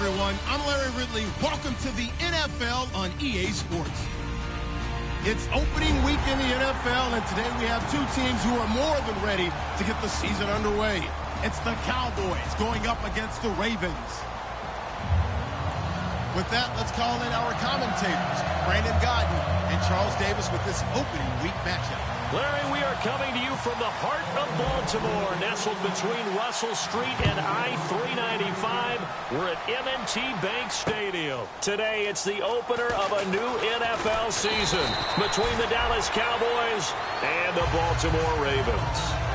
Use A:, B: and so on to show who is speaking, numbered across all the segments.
A: everyone. I'm Larry Ridley. Welcome to the NFL on EA Sports. It's opening week in the NFL, and today we have two teams who are more than ready to get the season underway. It's the Cowboys going up against the Ravens. With that, let's call in our commentators, Brandon Godden and Charles Davis, with this opening week matchup.
B: Larry, we are coming to you from the heart of Baltimore, nestled between Russell Street and I-395. We're at M&T Bank Stadium. Today, it's the opener of a new NFL season between the Dallas Cowboys and the Baltimore Ravens.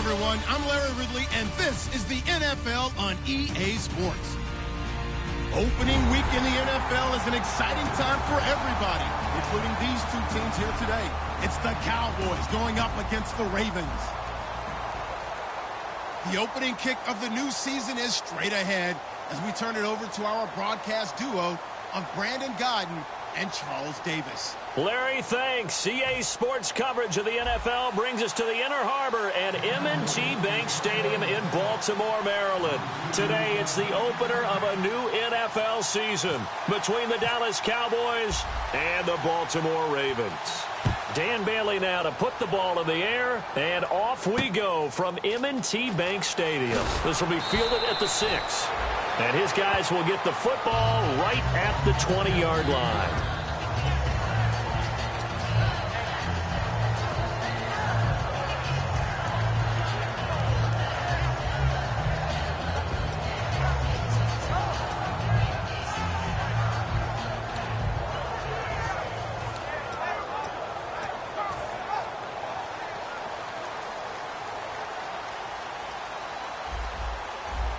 A: Everyone, I'm Larry Ridley, and this is the NFL on EA Sports. Opening week in the NFL is an exciting time for everybody, including these two teams here today. It's the Cowboys going up against the Ravens. The opening kick of the new season is straight ahead as we turn it over to our broadcast duo of Brandon Godden and Charles Davis.
B: Larry, thanks. EA Sports coverage of the NFL brings us to the Inner Harbor and M&T Bank Stadium in Baltimore, Maryland. Today, it's the opener of a new NFL season between the Dallas Cowboys and the Baltimore Ravens. Dan Bailey now to put the ball in the air, and off we go from M&T Bank Stadium. This will be fielded at the 6. And his guys will get the football right at the 20-yard line.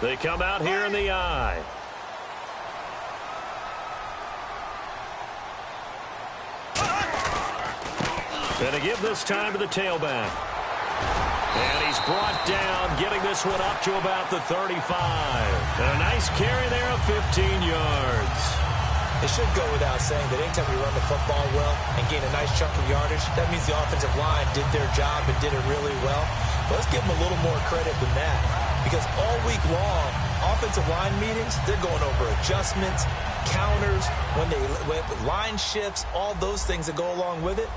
B: They come out here in the I. And to give this time to the tailback. And he's brought down, getting this one up to about the 35. And a nice carry there of 15 yards.
C: It should go without saying that anytime you run the football well and gain a nice chunk of yardage, that means the offensive line did their job and did it really well. But let's give them a little more credit than that. Because all week long, offensive line meetings, they're going over adjustments, counters, when line shifts, all those things that go along with it.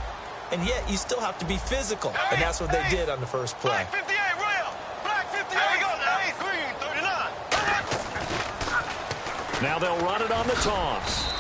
C: And yet you still have to be physical. And that's what they did on the first play.
D: Black 58, real. Black 58. There we go now. Green 39.
B: Now they'll run it on the toss.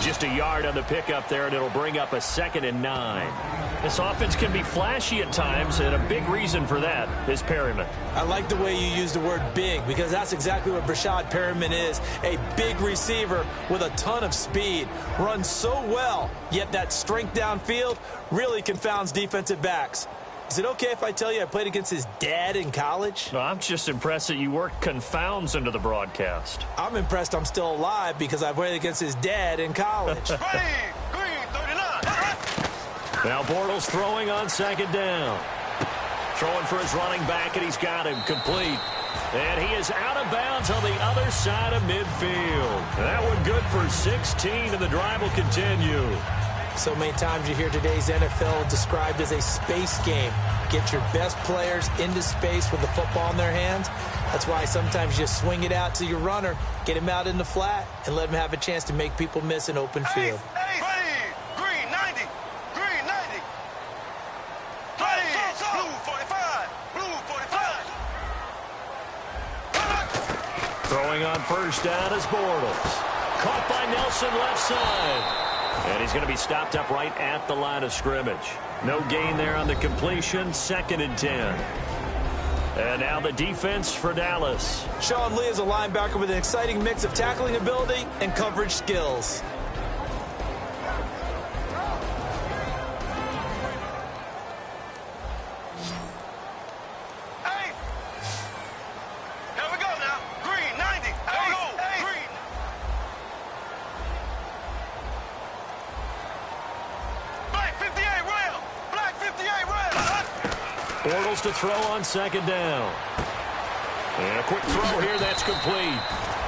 B: Just a yard on the pickup there, and it'll bring up a 2nd and 9. This offense can be flashy at times, and a big reason for that is Perryman.
C: I like the way you use the word big, because that's exactly what Brashad Perryman is, a big receiver with a ton of speed. Runs so well, yet that strength downfield really confounds defensive backs. Is it okay if I tell you I played against his dad in college?
B: No, I'm just impressed that you worked confounds into the broadcast.
C: I'm impressed I'm still alive because I played against his dad in college.
D: Green 39.
B: Now Bortles throwing on 2nd down. Throwing for his running back, and he's got him complete. And he is out of bounds on the other side of midfield. That one good for 16, and the drive will continue.
C: So many times you hear today's NFL described as a space game. Get your best players into space with the football in their hands. That's why sometimes you just swing it out to your runner, get him out in the flat, and let him have a chance to make people miss an open field.
D: Green 90. Green 90. Blue 45. Blue 45.
B: Throwing on 1st down is Bortles. Caught by Nelson left side. And he's going to be stopped up right at the line of scrimmage. No gain there on the completion. 2nd and 10. And now the defense for Dallas.
C: Sean Lee is a linebacker with an exciting mix of tackling ability and coverage skills.
D: Hey. Here we go now. Green 90. Here we go. Green. Black 58 real. Black 58 real.
B: Bortles to throw on 2nd down. And a quick throw here, that's complete.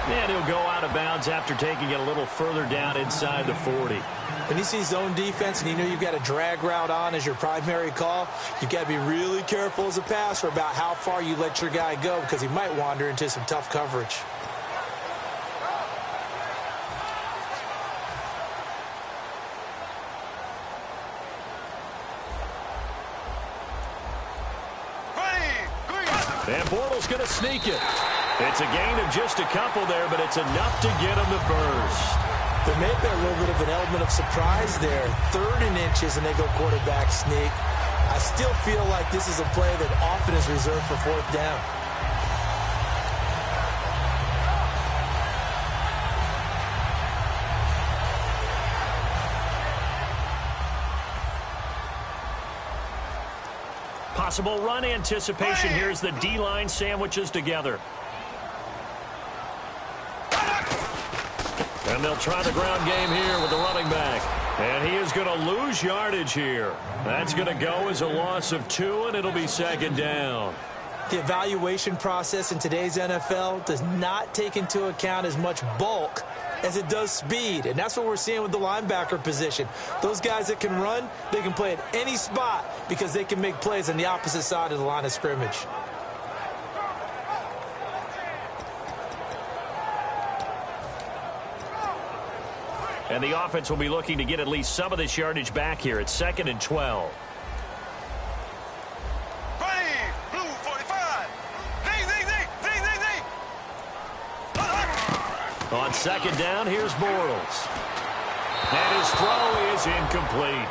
B: And he'll go out of bounds after taking it a little further down inside the 40.
C: When you see zone defense and you know you've got a drag route on as your primary call, you've got to be really careful as a passer about how far you let your guy go, because he might wander into some tough coverage.
B: And Bortles going to sneak it. It's a gain of just a couple there, but it's enough to get him the first.
C: There may be a little bit of an element of surprise there. 3rd and inches, and they go quarterback sneak. I still feel like this is a play that often is reserved for 4th down.
B: Possible run anticipation. Here's the D-line sandwiches together. And they'll try the ground game here with the running back. And he is going to lose yardage here. That's going to go as a loss of 2, and it'll be 2nd down.
C: The evaluation process in today's NFL does not take into account as much bulk as it does speed. And that's what we're seeing with the linebacker position. Those guys that can run, they can play at any spot because they can make plays on the opposite side of the line of scrimmage.
B: And the offense will be looking to get at least some of this yardage back here. It's 2nd and 12.
D: Blue 45.
B: On 2nd down, here's Bortles. And his throw is incomplete.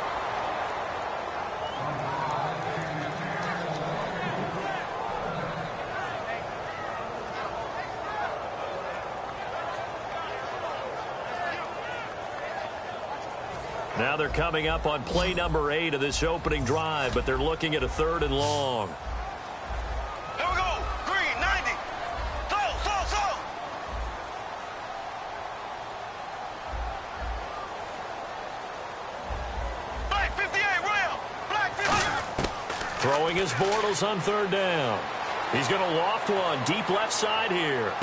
B: Now they're coming up on play number 8 of this opening drive, but they're looking at a 3rd and long.
D: Here we go. Green 90. Slow. Black 58 real. Black 58.
B: Throwing his Bortles on 3rd down. He's going to loft one deep left side here.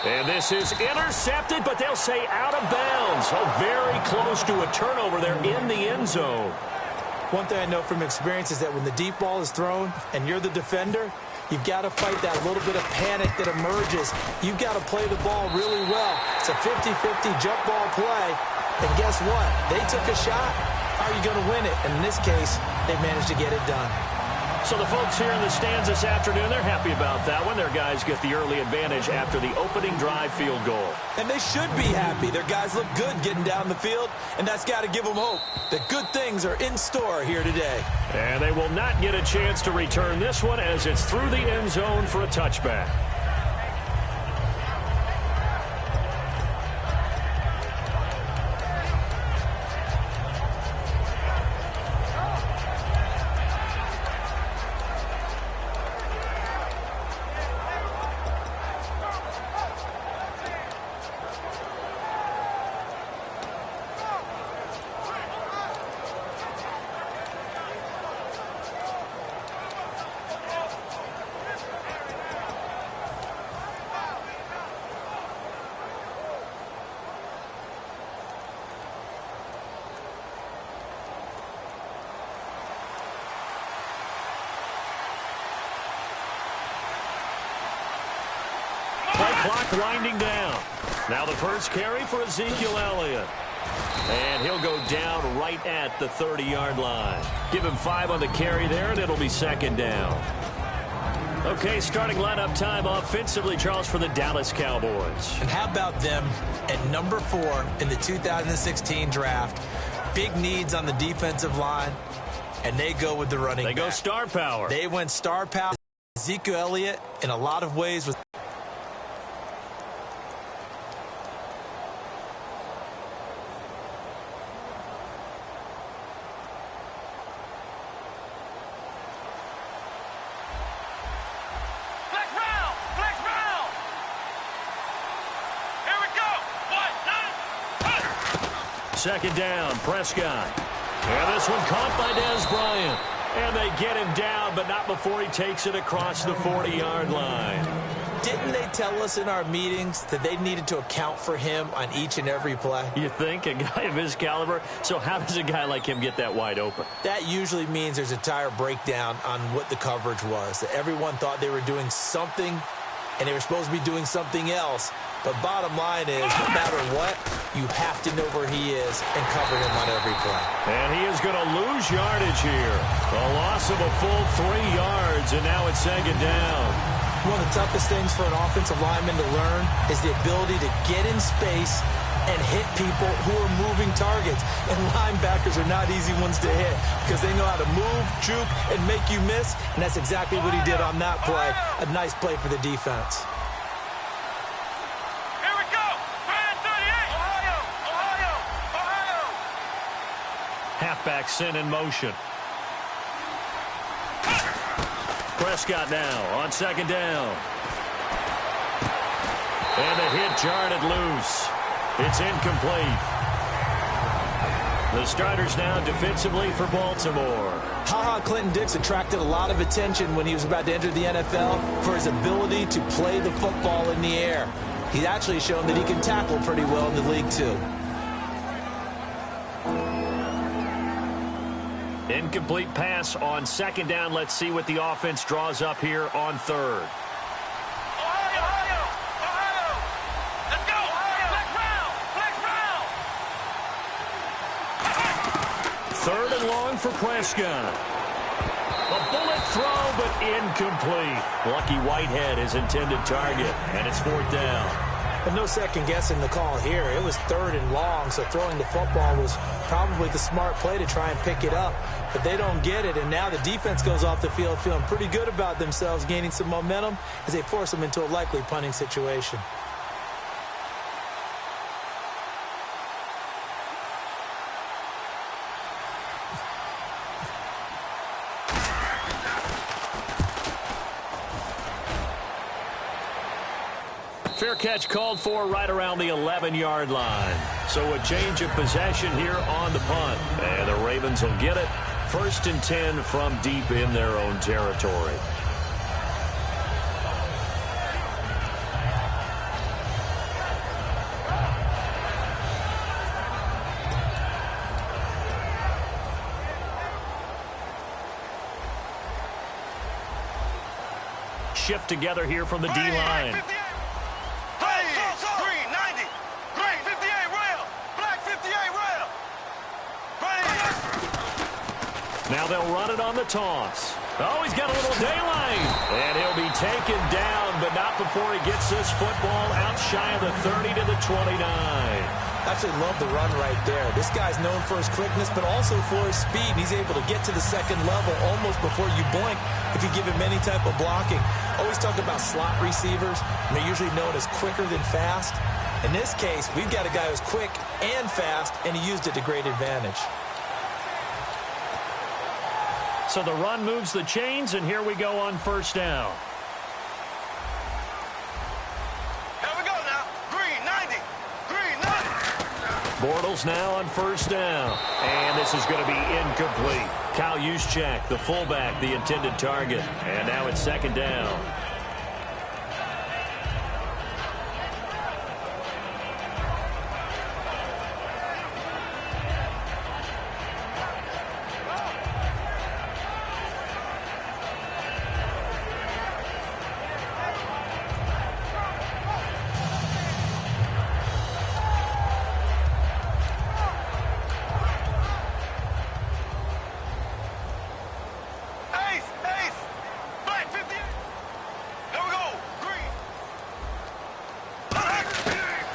B: And this is intercepted, but they'll say out of bounds. Oh, very close to a turnover there in the end zone.
C: One thing I know from experience is that when the deep ball is thrown and you're the defender, You've got to fight that little bit of panic that emerges. You've got to play the ball really well. It's a 50-50 jump ball play. And guess what? They took a shot. How are you going to win it? And in this case, they managed to get it done.
B: So the folks here in the stands this afternoon, they're happy about that one. Their guys get the early advantage after the opening drive field goal.
C: And they should be happy. Their guys look good getting down the field, and that's got to give them hope that good things are in store here today.
B: And they will not get a chance to return this one as it's through the end zone for a touchback. Play clock winding down. Now the first carry for Ezekiel Elliott. And he'll go down right at the 30-yard line. Give him 5 on the carry there, and it'll be second down. Okay, starting lineup time offensively, Charles, for the Dallas Cowboys.
C: And how about them at number 4 in the 2016 draft? Big needs on the defensive line, and they go with the running back.
B: They go star power.
C: They went star power. Ezekiel Elliott, in a lot of ways, was
B: second down, Prescott. And this one caught by Dez Bryant. And they get him down, but not before he takes it across the 40-yard line.
C: Didn't they tell us in our meetings that they needed to account for him on each and every play?
B: You think? A guy of his caliber? So how does a guy like him get that wide open?
C: That usually means there's a tire breakdown on what the coverage was. That everyone thought they were doing something, and they were supposed to be doing something else. But bottom line is, no matter what, you have to know where he is and cover him on every play.
B: And he is going to lose yardage here. A loss of a full 3 yards, and now it's second down.
C: One of the toughest things for an offensive lineman to learn is the ability to get in space and hit people who are moving targets. And linebackers are not easy ones to hit because they know how to move, juke, and make you miss. And that's exactly what he did on that play. A nice play for the defense.
B: Halfback sent in motion. Prescott now on second down. And the hit jarred it loose. It's incomplete. The starters now defensively for Baltimore.
C: Ha-Ha Clinton-Dix attracted a lot of attention when he was about to enter the NFL for his ability to play the football in the air. He's actually shown that he can tackle pretty well in the league, too.
B: Incomplete pass on second down. Let's see what the offense draws up here on third.
D: Let's go!
B: Third and long for Prescott. A bullet throw, but incomplete. Lucky Whitehead, his intended target, and it's fourth down.
C: And no second guessing the call here. It was third and long, so throwing the football was probably the smart play to try and pick it up. But they don't get it, and now the defense goes off the field feeling pretty good about themselves, gaining some momentum as they force them into a likely punting situation.
B: Fair catch called for right around the 11-yard line. So a change of possession here on the punt. And the Ravens will get it. 1st and 10 from deep in their own territory. shift together here from the D-line.
D: Green 90. Green 58 rail. Black 58 rail.
B: Now they'll run it on the toss. Oh, he's got a little daylight. And he'll be taken down, but not before he gets this football out shy of the 30 to the 29.
C: Absolutely love the run right there. This guy's known for his quickness, but also for his speed. He's able to get to the second level almost before you blink if you give him any type of blocking. Always talk about slot receivers, and they're usually known as quicker than fast. In this case, we've got a guy who's quick and fast, and he used it to great advantage.
B: So the run moves the chains, and here we go on first down.
D: Here we go now. Green 90. Green 90.
B: Bortles now on first down. And this is going to be incomplete. Kyle Juszczyk, the fullback, the intended target. And now it's second down.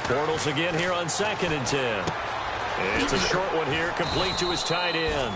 B: Bortles again here on 2nd and 10. It's a short one here, complete to his tight end.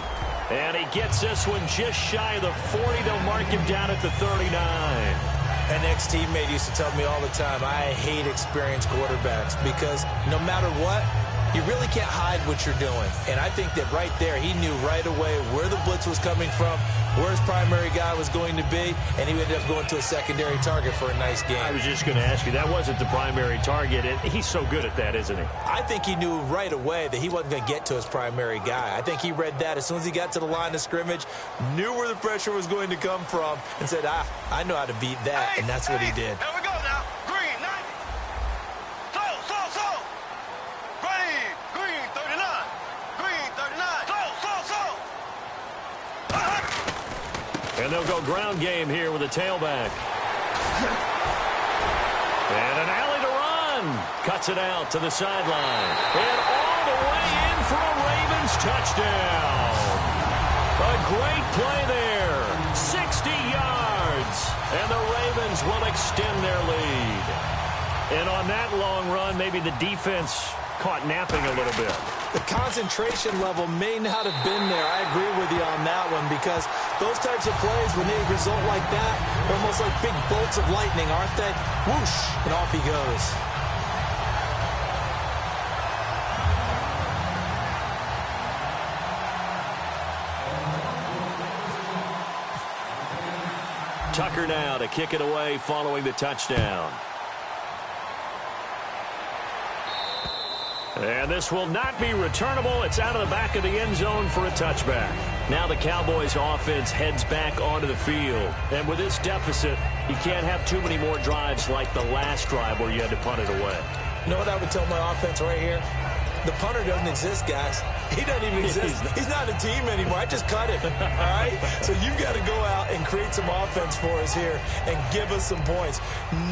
B: And he gets this one just shy of the 40. They'll mark him down at the 39.
C: An ex-teammate used to tell me all the time, I hate experienced quarterbacks because no matter what, you really can't hide what you're doing. And I think that right there, he knew right away where the blitz was coming from, where his primary guy was going to be, and he ended up going to a secondary target for a nice game.
B: I was just going to ask you, that wasn't the primary target. He's so good at that, isn't he?
C: I think he knew right away that he wasn't going to get to his primary guy. I think he read that as soon as he got to the line of scrimmage, knew where the pressure was going to come from, and said, I know how to beat that, and that's what he did.
D: Here we go now. Green 90. Slow. Green 39. Green 39. Slow.
B: And they'll go ground game here with a tailback. And an alley to run. Cuts it out to the sideline. And all the way in for a Ravens touchdown. A great play there. 60 yards. And the Ravens will extend their lead. And on that long run, maybe the defense caught napping a little bit.
C: The concentration level may not have been there. I agree with you on that one because those types of plays, when they result like that, are almost like big bolts of lightning, aren't they? Whoosh, and off he goes.
B: Tucker now to kick it away following the touchdown. And this will not be returnable. It's out of the back of the end zone for a touchback. Now the Cowboys offense heads back onto the field. And with this deficit, you can't have too many more drives like the last drive where you had to punt it away.
C: You know what I would tell my offense right here? The punter doesn't exist, guys. He doesn't even exist. He's not a team anymore. I just cut him, all right? So you've got to go out and create some offense for us here and give us some points.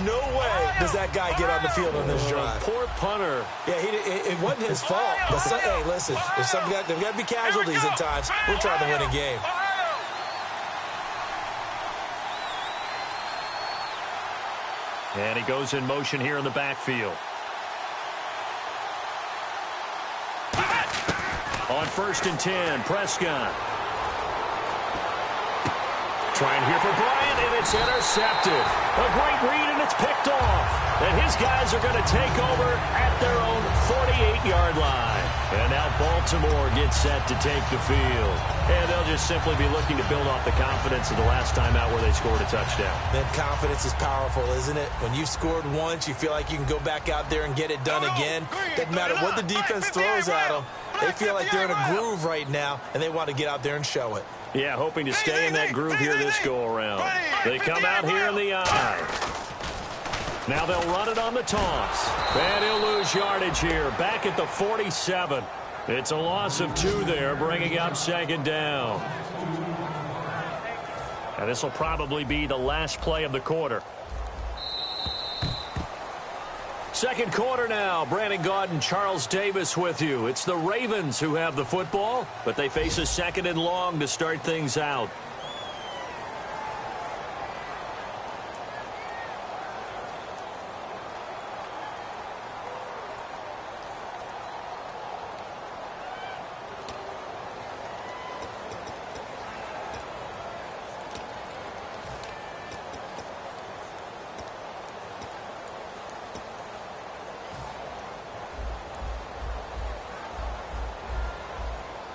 C: No way does that guy get on the field on this drive.
B: Poor punter.
C: Yeah, it wasn't his fault. But hey, listen, there's got to be casualties at times. We're trying to win a game.
B: And he goes in motion here in the backfield. On 1st and 10, Prescott. Trying here for Bryant, and it's intercepted. A great read, and it's picked off. And his guys are going to take over at their own 48-yard line. And now Baltimore gets set to take the field. And they'll just simply be looking to build off the confidence of the last time out where they scored a touchdown.
C: That confidence is powerful, isn't it? When you've scored once, you feel like you can go back out there and get it done again. Doesn't matter what the defense throws at them. They feel like they're in a groove right now, and they want to get out there and show it.
B: Yeah, hoping to stay in that groove here this go-around. They come out here in the eye. Now they'll run it on the toss. And he'll lose yardage here, back at the 47. It's a loss of 2 there, bringing up 2nd down. And this will probably be the last play of the quarter. Second quarter now. Brandon Gaudin, Charles Davis with you. It's the Ravens who have the football, but they face a second and long to start things out.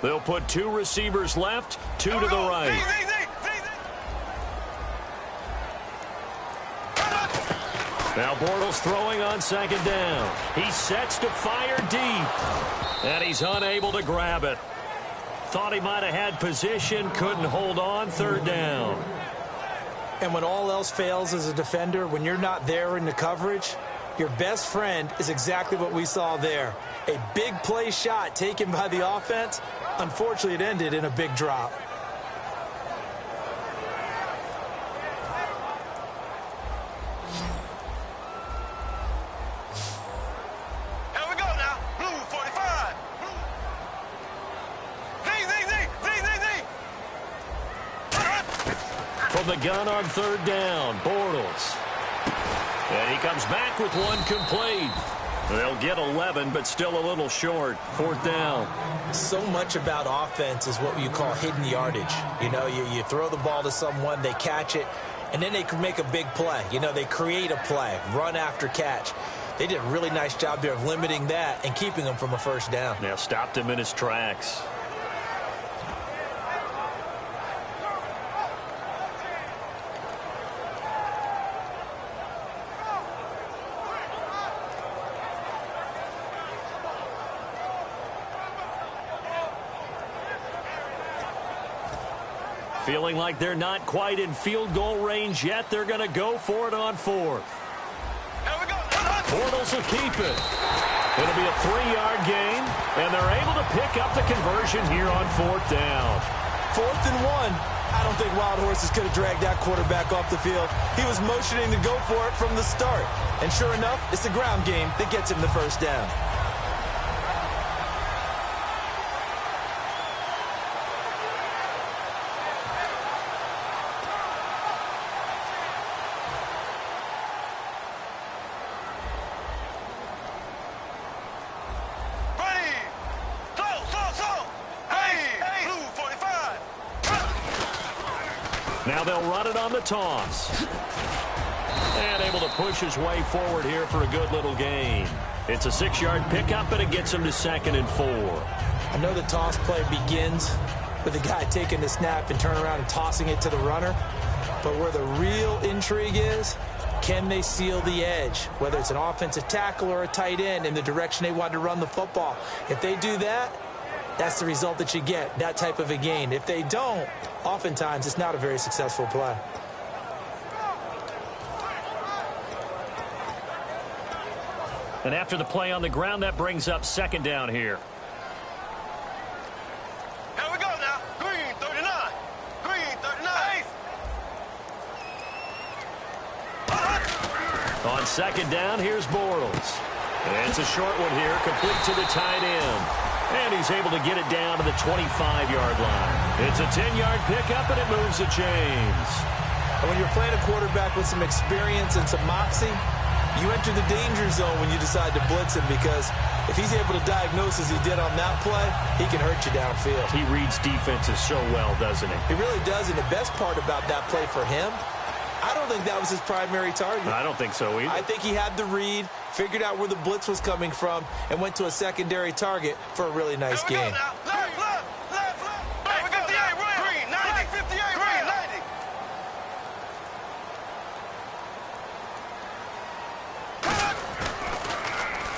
B: They'll put two receivers left, two to the right. Now Bortles throwing on second down. He sets to fire deep. And he's unable to grab it. Thought he might have had position, couldn't hold on, third down.
C: And when all else fails as a defender, when you're not there in the coverage, your best friend is exactly what we saw there. A big play shot taken by the offense. Unfortunately, it ended in a big drop.
D: Here we go now. Blue 45.
B: From the gun on third down, Bortles. And he comes back with one complete. They'll get 11, but still a little short. Fourth down.
C: So much about offense is what you call hidden yardage. You know, you throw the ball to someone, they catch it, and then they can make a big play. You know, they create a play, run after catch. They did a really nice job there of limiting that and keeping him from a first down.
B: Yeah, stopped him in his tracks. Feeling like they're not quite in field goal range yet. They're going to go for it on fourth. Bortles will keep it. It'll be a 3-yard gain, and they're able to pick up the conversion here on fourth down.
C: 4th and 1. I don't think Wild Horses could have dragged that quarterback off the field. He was motioning to go for it from the start. And sure enough, it's the ground game that gets him the first down.
B: Now they'll run it on the toss. And able to push his way forward here for a good little gain. It's a 6-yard pickup, and it gets him to 2nd and 4.
C: I know the toss play begins with the guy taking the snap and turning around and tossing it to the runner. But where the real intrigue is, can they seal the edge? Whether it's an offensive tackle or a tight end in the direction they want to run the football. If they do that, that's the result that you get, that type of a gain. If they don't, oftentimes it's not a very successful play.
B: And after the play on the ground, that brings up second down here.
D: Here we go now. Green 39. Green 39.
B: On second down, here's Bortles. And it's a short one here, complete to the tight end. And he's able to get it down to the 25-yard line. It's a 10-yard pickup, and it moves the chains.
C: And when you're playing a quarterback with some experience and some moxie, you enter the danger zone when you decide to blitz him, because if he's able to diagnose as he did on that play, he can hurt you downfield.
B: He reads defenses so well, doesn't he?
C: He really does, and the best part about that play for him, I don't think that was his primary target.
B: I don't think so either.
C: I think he had the read, figured out where the blitz was coming from, and went to a secondary target for a really nice game.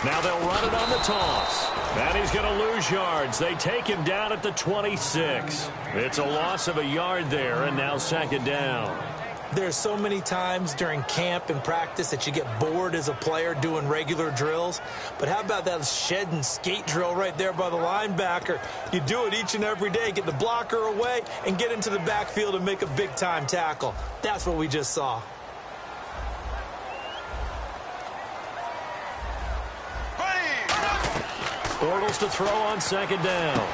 B: Now they'll run it on the toss. And he's going to lose yards. They take him down at the 26. It's a loss of a yard there, and now second down.
C: There's so many times during camp and practice that you get bored as a player doing regular drills. But how about that shed and skate drill right there by the linebacker? You do it each and every day. Get the blocker away and get into the backfield and make a big-time tackle. That's what we just saw.
B: Bortles to throw on second down.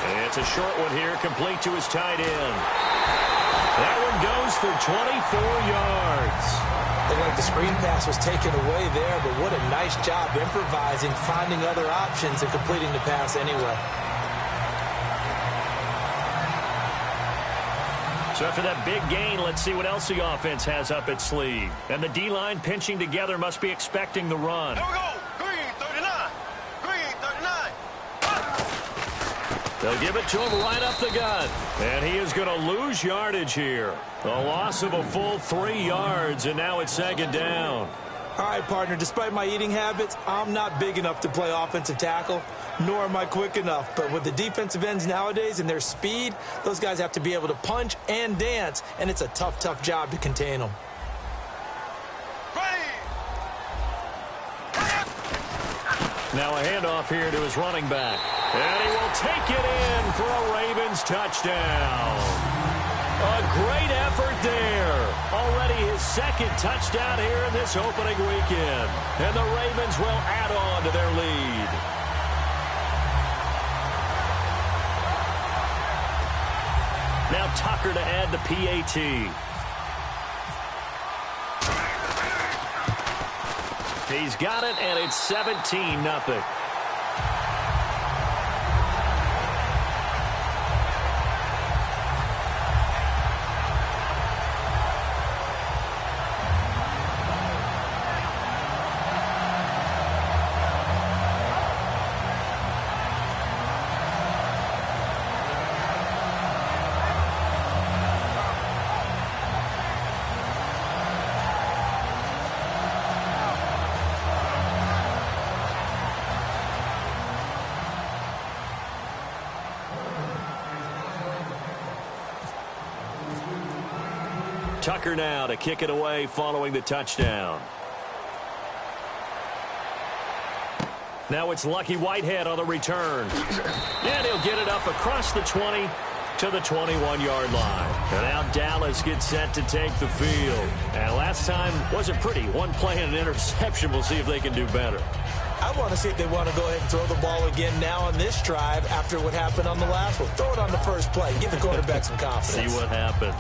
B: And it's a short one here, complete to his tight end. That one goes for 24 yards.
C: Looked like the screen pass was taken away there, but what a nice job improvising, finding other options, and completing the pass anyway.
B: So after that big gain, let's see what else the offense has up its sleeve. And the D-line pinching together must be expecting the run.
D: Here we go. Green 39. Green 39.
B: They'll give it to him right up the gut. And he is going to lose yardage here. A loss of a full 3 yards, and now it's second down.
C: All right, partner, despite my eating habits, I'm not big enough to play offensive tackle, nor am I quick enough. But with the defensive ends nowadays and their speed, those guys have to be able to punch and dance, and it's a tough, tough job to contain them.
B: Now a handoff here to his running back. And he will take it in for a Ravens touchdown. A great effort there. Already his second touchdown here in this opening weekend. And the Ravens will add on to their lead. Now Tucker to add the PAT. He's got it, and it's 17-0. Tucker now to kick it away following the touchdown. Now it's Lucky Whitehead on the return. And he'll get it up across the 20 to the 21-yard line. And now Dallas gets set to take the field. And last time wasn't pretty. One play and an interception. We'll see if they can do better.
C: I want to see if they want to go ahead and throw the ball again now on this drive after what happened on the last one. Throw it on the first play. Give the quarterback some confidence.
B: See what happens.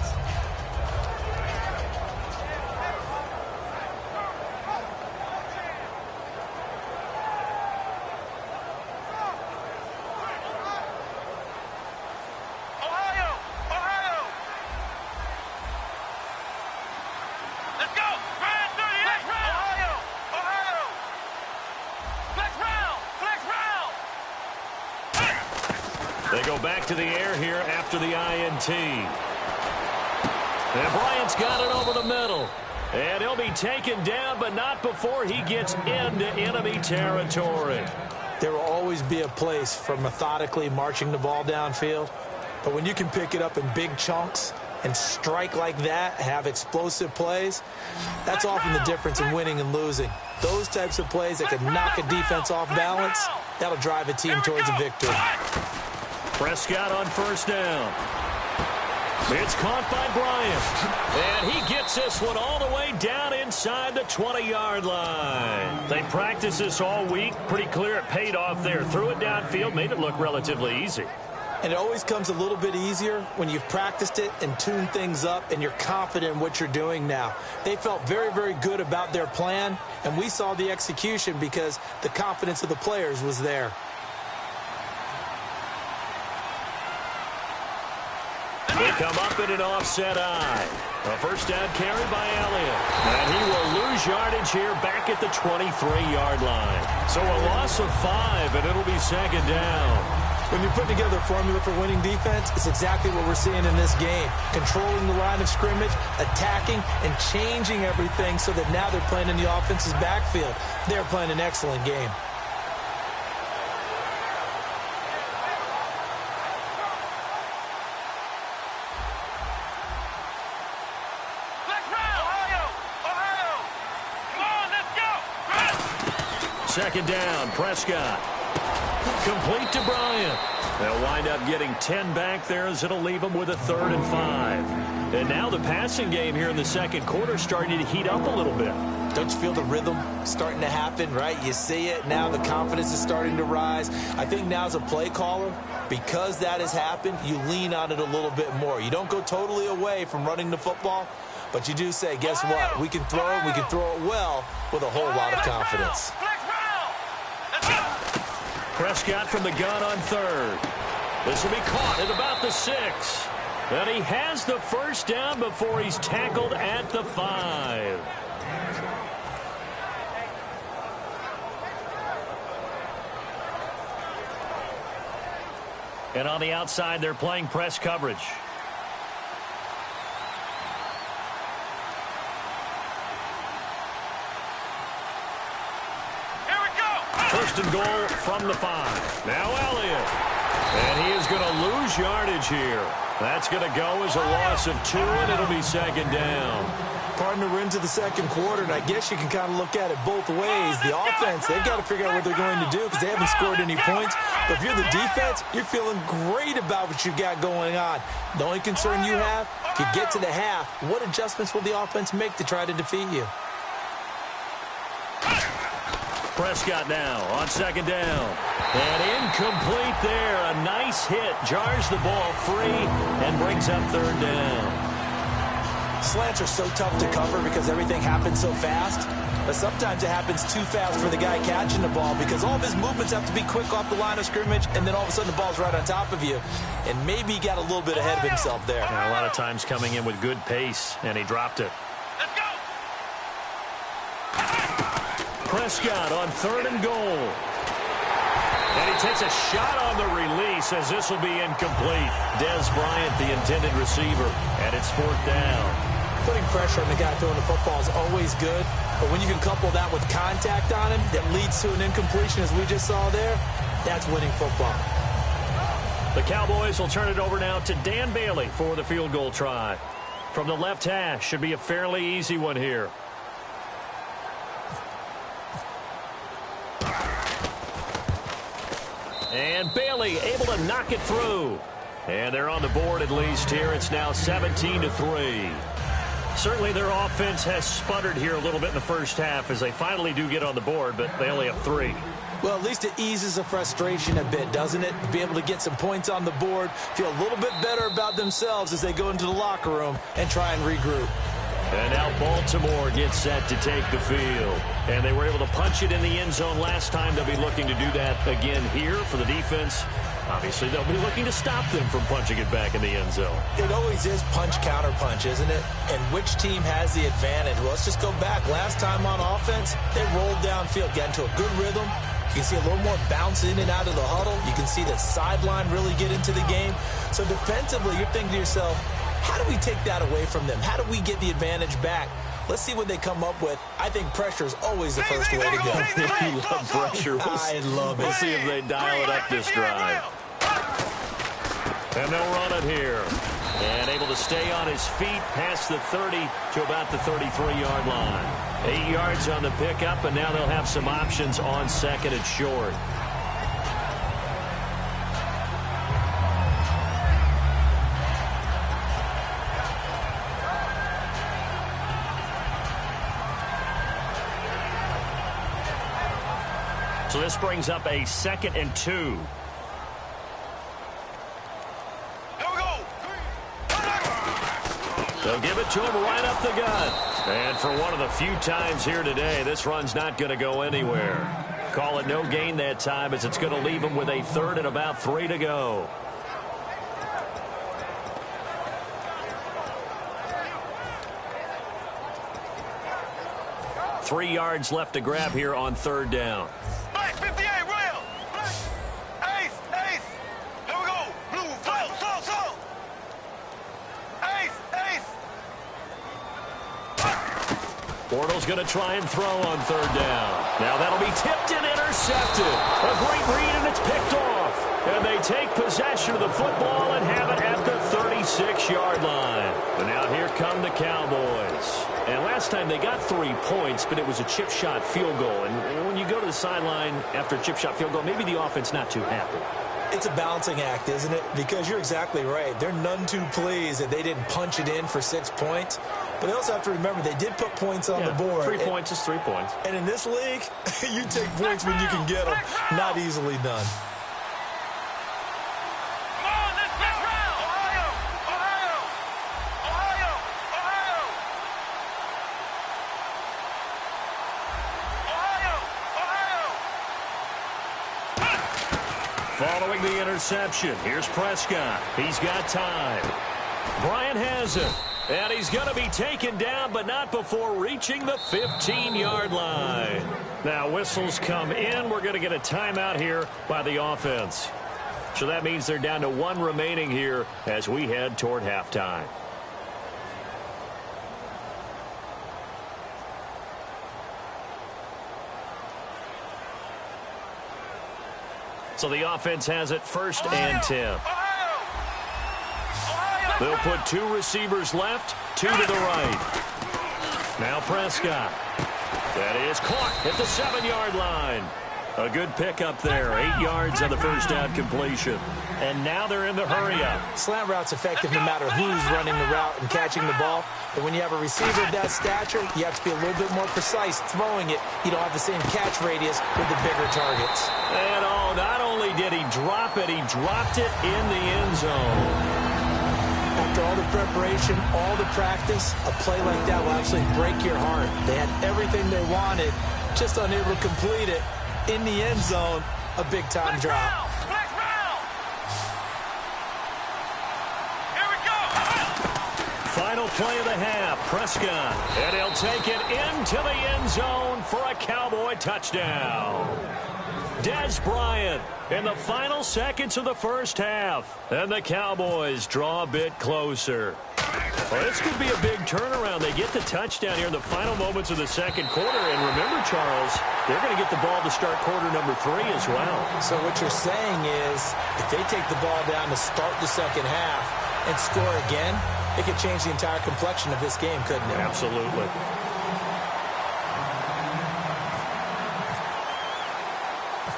B: They go back to the air here after the INT. And Bryant's got it over the middle. And he'll be taken down, but not before he gets into enemy territory.
C: There will always be a place for methodically marching the ball downfield. But when you can pick it up in big chunks and strike like that, have explosive plays, that's often the difference in winning and losing. Those types of plays that can knock a defense off balance, that'll drive a team towards a victory.
B: Prescott on first down. It's caught by Bryant. And he gets this one all the way down inside the 20-yard line. They practiced this all week. Pretty clear it paid off there. Threw it downfield, made it look relatively easy.
C: And it always comes a little bit easier when you've practiced it and tuned things up and you're confident in what you're doing now. They felt very, very good about their plan, and we saw the execution because the confidence of the players was there.
B: They come up in an offset eye. A first down carry by Elliott. And he will lose yardage here back at the 23-yard line. So a loss of 5, and it'll be second down.
C: When you put together a formula for winning defense, it's exactly what we're seeing in this game. Controlling the line of scrimmage, attacking, and changing everything so that now they're playing in the offense's backfield. They're playing an excellent game.
D: Let's
B: second down. Prescott. Complete to Bryant. They'll wind up getting 10 back there as it'll leave them with a 3rd and 5. And now the passing game here in the second quarter starting to heat up a little bit.
C: Don't you feel the rhythm starting to happen, right? You see it. Now the confidence is starting to rise. I think now as a play caller, because that has happened, you lean on it a little bit more. You don't go totally away from running the football, but you do say, guess what? We can throw it. We can throw it well with a whole lot of confidence.
B: Prescott from the gun on 3rd. This will be caught at about the 6. And he has the first down before he's tackled at the 5. And on the outside, they're playing press coverage.
D: Here we go.
B: First and goal from the 5. Now Elliott. And he is going to lose yardage here. That's going to go as a loss of 2, and it'll be second down.
C: Partner, we're into the second quarter, and I guess you can kind of look at it both ways. The offense, they've got to figure out what they're going to do because they haven't scored any points. But if you're the defense, you're feeling great about what you've got going on. The only concern you have, if you get to the half, what adjustments will the offense make to try to defeat you?
B: Prescott now on second down. And incomplete there. A nice hit. Jars the ball free and brings up 3rd down.
C: Slants are so tough to cover because everything happens so fast. But sometimes it happens too fast for the guy catching the ball because all of his movements have to be quick off the line of scrimmage, and then all of a sudden the ball's right on top of you. And maybe he got a little bit ahead of himself there.
B: A lot of times coming in with good pace, and he dropped it.
D: Let's go.
B: Prescott on 3rd and goal. And he takes a shot on the release as this will be incomplete. Dez Bryant, the intended receiver, and it's 4th down.
C: Putting pressure on the guy throwing the football is always good, but when you can couple that with contact on him that leads to an incompletion, as we just saw there, that's winning football.
B: The Cowboys will turn it over now to Dan Bailey for the field goal try. From the left hash, should be a fairly easy one here. And Bailey able to knock it through. And they're on the board at least here. It's now 17-3. Certainly their offense has sputtered here a little bit in the first half as they finally do get on the board, but they only have 3.
C: Well, at least it eases the frustration a bit, doesn't it? To be able to get some points on the board, feel a little bit better about themselves as they go into the locker room and try and regroup.
B: And now Baltimore gets set to take the field. And they were able to punch it in the end zone last time. They'll be looking to do that again here for the defense. Obviously, they'll be looking to stop them from punching it back in the end zone.
C: It always is punch-counter-punch, isn't it? And which team has the advantage? Well, let's just go back. Last time on offense, they rolled downfield, got into a good rhythm. You can see a little more bounce in and out of the huddle. You can see the sideline really get into the game. So defensively, you're thinking to yourself, how do we take that away from them? How do we get the advantage back? Let's see what they come up with. I think pressure is always the first way to go.
B: You love pressure.
C: I love it.
B: We'll see if they dial it up this drive. And they'll run it here. And able to stay on his feet past the 30 to about the 33-yard line. 8 yards on the pickup, and now they'll have some options on second and short. So this brings up a 2nd and 2. They'll give it to him right up the gut. And for one of the few times here today, this run's not going to go anywhere. Call it no gain that time as it's going to leave him with a 3rd and about 3 to go. Three yards left to grab here on 3rd down.
D: 58, real. Ace, ace. Here we go. Blue, slow. Ace.
B: Bortles going to try and throw on 3rd down. Now that'll be tipped and intercepted. A great read, and it's picked off. And they take possession of the football and have it at the 36-yard line. And now here come the Cowboys. And last time they got 3 points, but it was a chip shot field goal. And when you go to the sideline after a chip shot field goal, maybe the offense not too happy.
C: It's a balancing act, isn't it? Because you're exactly right. They're none too pleased that they didn't punch it in for 6 points. But they also have to remember they did put points on the board.
B: 3 points is 3 points.
C: And in this league, you take points when you can get them. Not easily done.
B: Following the interception, here's Prescott. He's got time. Bryant has it. And he's going to be taken down, but not before reaching the 15-yard line. Now, whistles come in. We're going to get a timeout here by the offense. So that means they're down to 1 remaining here as we head toward halftime. So the offense has it 1st and 10. They'll put 2 receivers left, 2 to the right. Now Prescott. That is caught at the 7-yard line. A good pickup there. 8 yards on the first down completion. And now they're in the hurry-up.
C: Slant route's effective no matter who's running the route and catching the ball. But when you have a receiver of that stature, you have to be a little bit more precise throwing it. You don't have the same catch radius with the bigger targets.
B: And not only did he drop it, he dropped it in the end zone.
C: After all the preparation, all the practice, a play like that will absolutely break your heart. They had everything they wanted, just unable to complete it. In the end zone, a big-time drop.
D: Here we go.
B: Final play of the half, Prescott. And he'll take it into the end zone for a Cowboy touchdown. Des Bryant in the final seconds of the first half. And the Cowboys draw a bit closer. Well, this could be a big turnaround. They get the touchdown here in the final moments of the second quarter. And remember, Charles, they're going to get the ball to start quarter number 3 as well.
C: So what you're saying is if they take the ball down to start the second half and score again, it could change the entire complexion of this game, couldn't it?
B: Absolutely.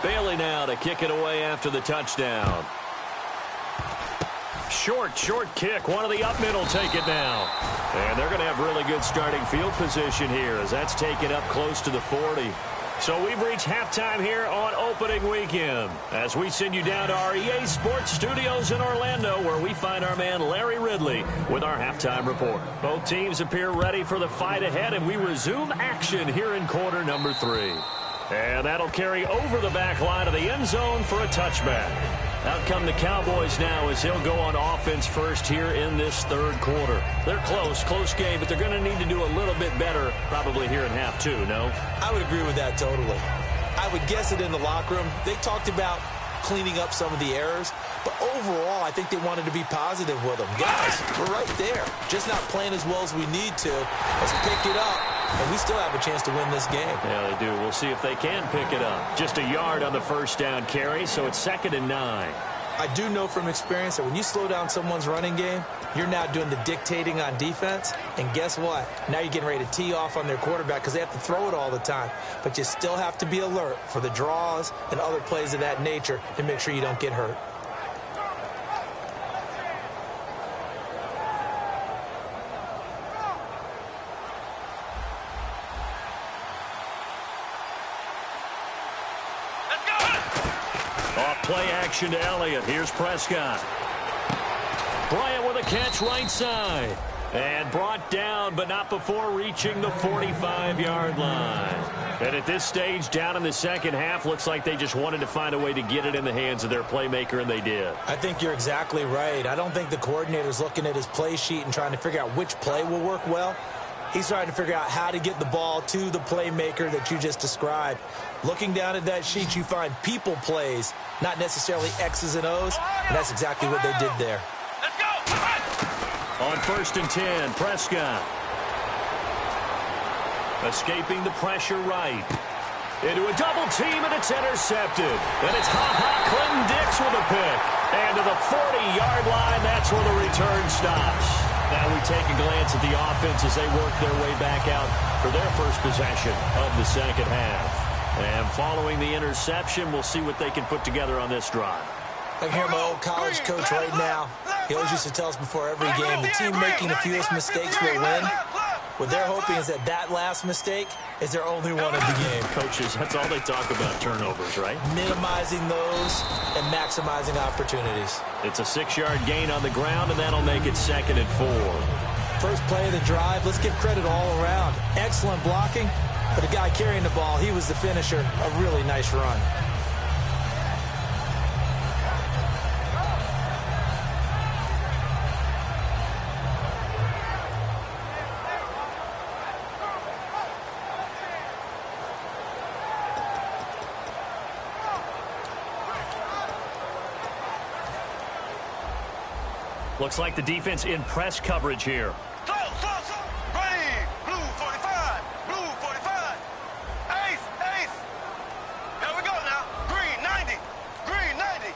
B: Bailey now to kick it away after the touchdown. Short kick. One of the up middle take it now. And they're going to have really good starting field position here as that's taken up close to the 40. So we've reached halftime here on opening weekend as we send you down to our EA Sports Studios in Orlando where we find our man Larry Ridley with our halftime report. Both teams appear ready for the fight ahead, and we resume action here in quarter number 3. And that'll carry over the back line of the end zone for a touchback. Out come the Cowboys now as he'll go on offense first here in this third quarter. They're close game, but they're going to need to do a little bit better probably here in half 2, no?
C: I would agree with that totally. I would guess it in the locker room. They talked about cleaning up some of the errors, but overall, I think they wanted to be positive with them. Guys, we're right there. Just not playing as well as we need to. Let's pick it up, and we still have a chance to win this game.
B: Yeah, they do. We'll see if they can pick it up. Just a yard on the first down carry, so it's 2nd and 9.
C: I do know from experience that when you slow down someone's running game, you're now doing the dictating on defense. And guess what? Now you're getting ready to tee off on their quarterback because they have to throw it all the time. But you still have to be alert for the draws and other plays of that nature to make sure you don't get hurt.
B: Play action to Elliott. Here's Prescott. Bryant with a catch right side. And brought down, but not before reaching the 45-yard line. And at this stage, down in the second half, looks like they just wanted to find a way to get it in the hands of their playmaker, and they did.
C: I think you're exactly right. I don't think the coordinator's looking at his play sheet and trying to figure out which play will work well. He's trying to figure out how to get the ball to the playmaker that you just described. Looking down at that sheet, you find people plays, not necessarily X's and O's, and that's exactly what they did there.
D: Let's go.
B: On 1st and 10, Prescott. Escaping the pressure right. Into a double team, and it's intercepted. And it's Clinton Dix with a pick. And to the 40-yard line, that's where the return stops. Now we take a glance at the offense as they work their way back out for their first possession of the second half. And following the interception, we'll see what they can put together on this drive.
C: I can hear my old college coach right now. He always used to tell us before every game, the team making the fewest mistakes will win. What they're hoping is that that last mistake is their only one of the game.
B: Coaches, that's all they talk about, turnovers, right?
C: Minimizing those and maximizing opportunities.
B: It's a 6-yard gain on the ground, and that'll make it 2nd and 4.
C: First play of the drive, let's give credit all around. Excellent blocking, but the guy carrying the ball, he was the finisher. A really nice run.
B: Looks like the defense in press coverage here.
D: Ready. Blue 45. Blue 45. Ace. Ace. Here we go now. Green 90. Green 90.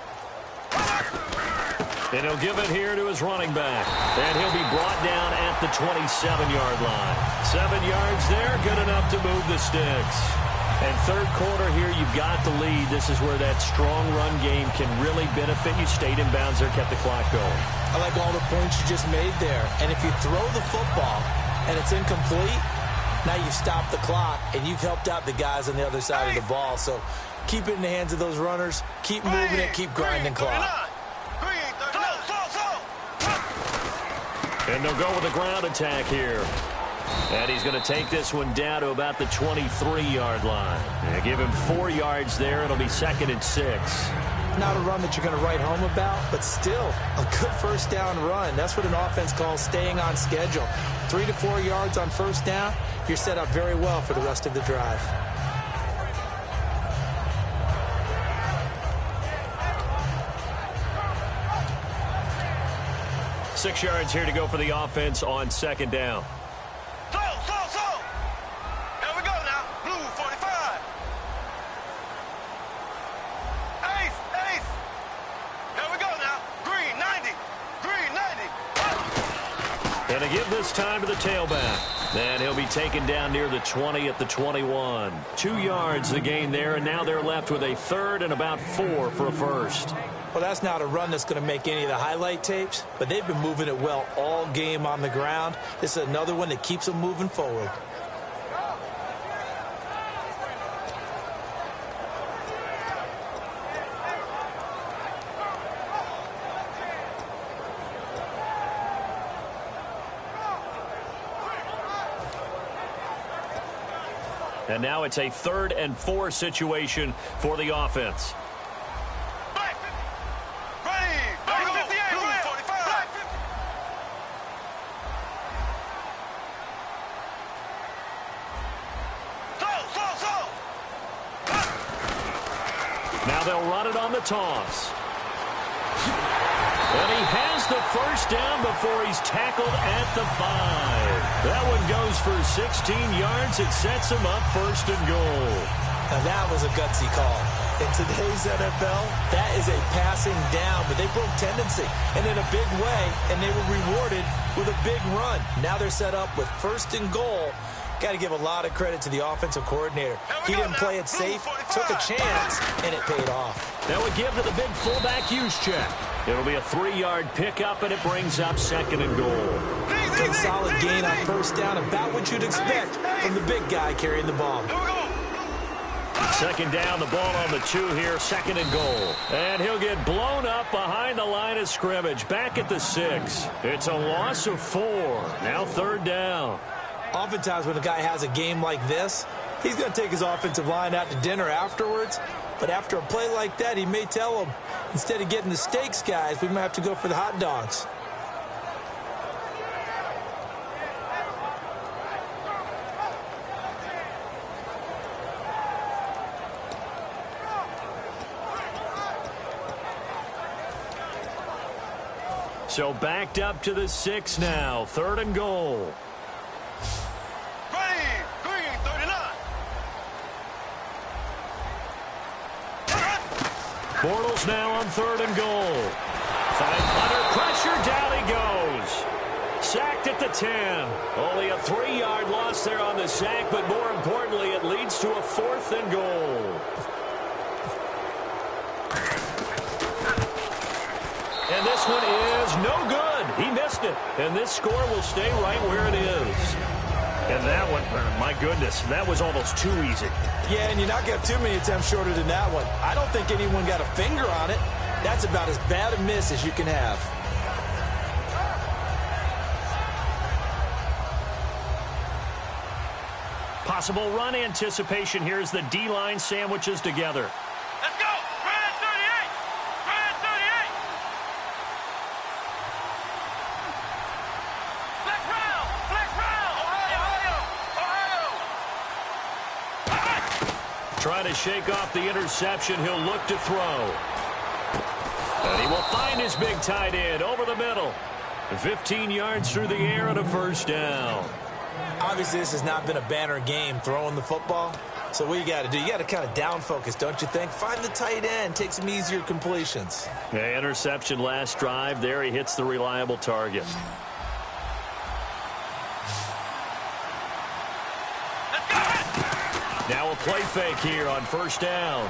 B: And he'll give it here to his running back. And he'll be brought down at the 27-yard line. 7 yards there, good enough to move the sticks. And third quarter here, you've got the lead. This is where that strong run game can really benefit you. Stayed in bounds there, kept the clock going.
C: I like all the points you just made there. And if you throw the football and it's incomplete, now you've stopped the clock and you've helped out the guys on the other side of the ball. So keep it in the hands of those runners. Keep moving it. Keep grinding clock.
B: And they'll go with a ground attack here. And he's going to take this one down to about the 23-yard line. And give him 4 yards there. It'll be 2nd and 6.
C: Not a run that you're going to write home about, but still a good first down run. That's what an offense calls staying on schedule. 3 to 4 yards on first down, you're set up very well for the rest of the drive.
B: Six yards here to go for the offense on 2nd down.
D: Here we go now. Blue 45. Ace. Ace. Here we go now. Green 90. Green 90.
B: And to give this time to the tailback. And he'll be taken down near the 20 at the 21. 2 yards the gain there, and now they're left with a 3rd and about 4 for a first.
C: Well, that's not a run that's going to make any of the highlight tapes, but they've been moving it well all game on the ground. This is another one that keeps them moving forward.
B: And now it's a 3rd and 4 situation for the offense. Now they'll run it on the toss. And he has the first down before he's tackled at the 5. That one goes for 16 yards. It sets him up 1st and goal.
C: Now that was a gutsy call. In today's NFL, that is a passing down, but they broke tendency and in a big way, and they were rewarded with a big run. Now they're set up with 1st and goal. Got to give a lot of credit to the offensive coordinator. He didn't play it safe, took a chance, and it paid off.
B: That would give to the big fullback use check. It'll be a 3-yard pickup, and it brings up 2nd and goal.
C: Good solid gain on first down, about what you'd expect from the big guy carrying the ball.
B: 2nd down, the ball on the 2 here, 2nd and goal. And he'll get blown up behind the line of scrimmage, back at the 6. It's a loss of 4. Now 3rd down.
C: Oftentimes when a guy has a game like this, he's going to take his offensive line out to dinner afterwards. But after a play like that, he may tell them, instead of getting the steaks, guys, we might have to go for the hot dogs.
B: So backed up to the 6 now, 3rd and goal. Bortles now on 3rd and goal. Under pressure, down he goes. Sack at the 10. Only a 3-yard loss there on the sack, but more importantly, it leads to a 4th and goal. And this one is no good. He missed it. And this score will stay right where it is. And that one, my goodness, that was almost too easy.
C: Yeah, and you're not going to have too many attempts shorter than that one. I don't think anyone got a finger on it. That's about as bad a miss as you can have.
B: Possible run anticipation here as the D-line sandwiches together.
D: Let's go. Red 38. Red 38. Flex round. Flex round. Ohio.
B: Trying to shake off the interception. He'll look to throw. And he will find his big tight end over the middle. 15 yards through the air and a 1st down.
C: Obviously, this has not been a banner game throwing the football. So what you got to do, you got to kind of down focus, don't you think? Find the tight end, take some easier completions.
B: Yeah, interception last drive. There he hits the reliable target. Now a play fake here on 1st down.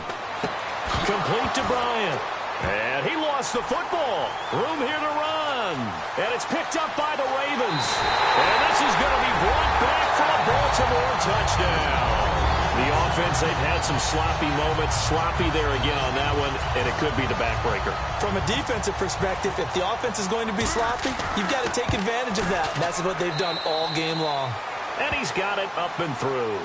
B: Complete to Bryant. And he lost the football. Room here to run. And it's picked up by the Ravens. And this is going to be brought back for a Baltimore touchdown. The offense, they've had some sloppy moments. Sloppy there again on that one, and it could be the backbreaker.
C: From a defensive perspective, if the offense is going to be sloppy, you've got to take advantage of that. And that's what they've done all game long.
B: And he's got it up and through.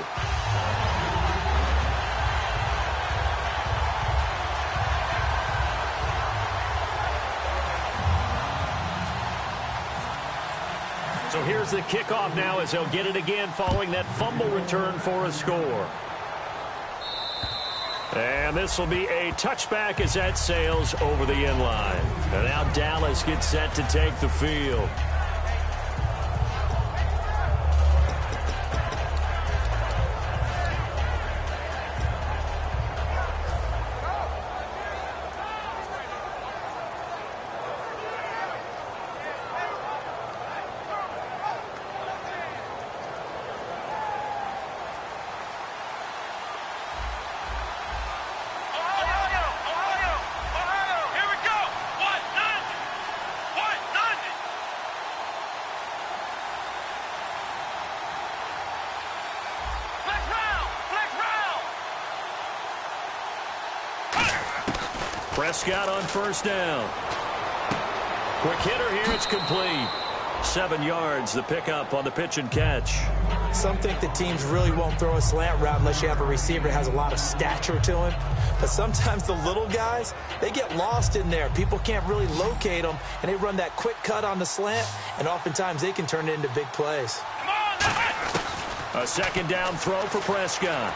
B: So here's the kickoff now as they'll get it again following that fumble return for a score. And this will be a touchback as that sails over the end line. And now Dallas gets set to take the field. Prescott on 1st down. Quick hitter here, it's complete. 7 yards, the pickup on the pitch and catch.
C: Some think that teams really won't throw a slant route unless you have a receiver that has a lot of stature to him. But sometimes the little guys, they get lost in there. People can't really locate them, and they run that quick cut on the slant, and oftentimes they can turn it into big plays.
B: A 2nd down throw for Prescott.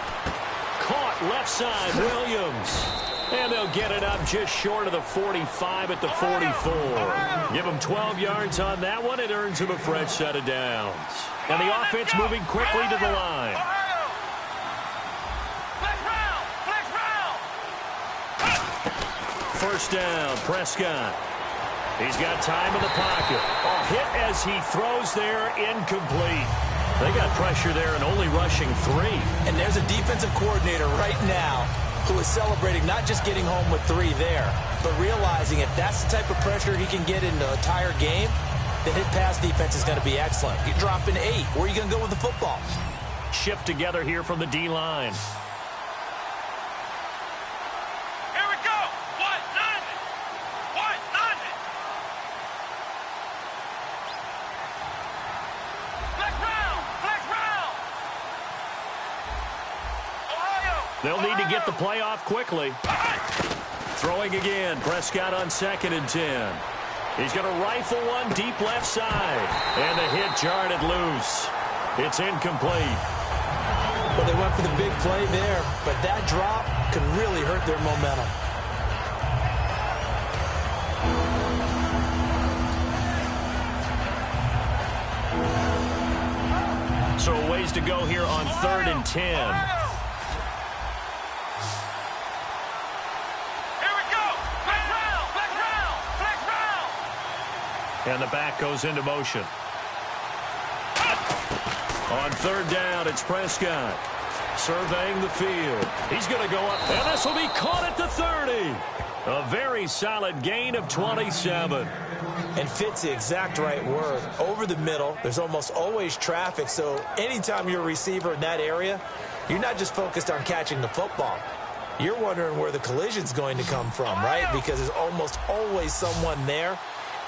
B: Caught left side, Williams. And they'll get it up just short of the 45 at the 44. Give them 12 yards on that one. It earns them a fresh set of downs. And the offense moving quickly to the line. First down, Prescott. He's got time in the pocket. A hit as he throws there, incomplete. They got pressure there and only rushing 3.
C: And there's a defensive coordinator right now who is celebrating not just getting home with 3 there, but realizing if that's the type of pressure he can get in the entire game, then his pass defense is going to be excellent. You're dropping 8. Where are you going to go with the football?
B: Shift together here from the D-line.
D: Here we go. 190. 190. Flex round. Flex round. Ohio.
B: They'll need to get the play off quickly. Throwing again. Prescott on 2nd and 10. He's going to rifle one deep left side. And the hit jarred it loose. It's incomplete.
C: Well, they went for the big play there, but that drop could really hurt their momentum.
B: So a ways to go here on 3rd and 10. And the back goes into motion. On third down, it's Prescott. Surveying the field. He's going to go up, and this will be caught at the 30. A very solid gain of 27.
C: And fits the exact right word. Over the middle, there's almost always traffic, so anytime you're a receiver in that area, you're not just focused on catching the football. You're wondering where the collision's going to come from, right? Because there's almost always someone there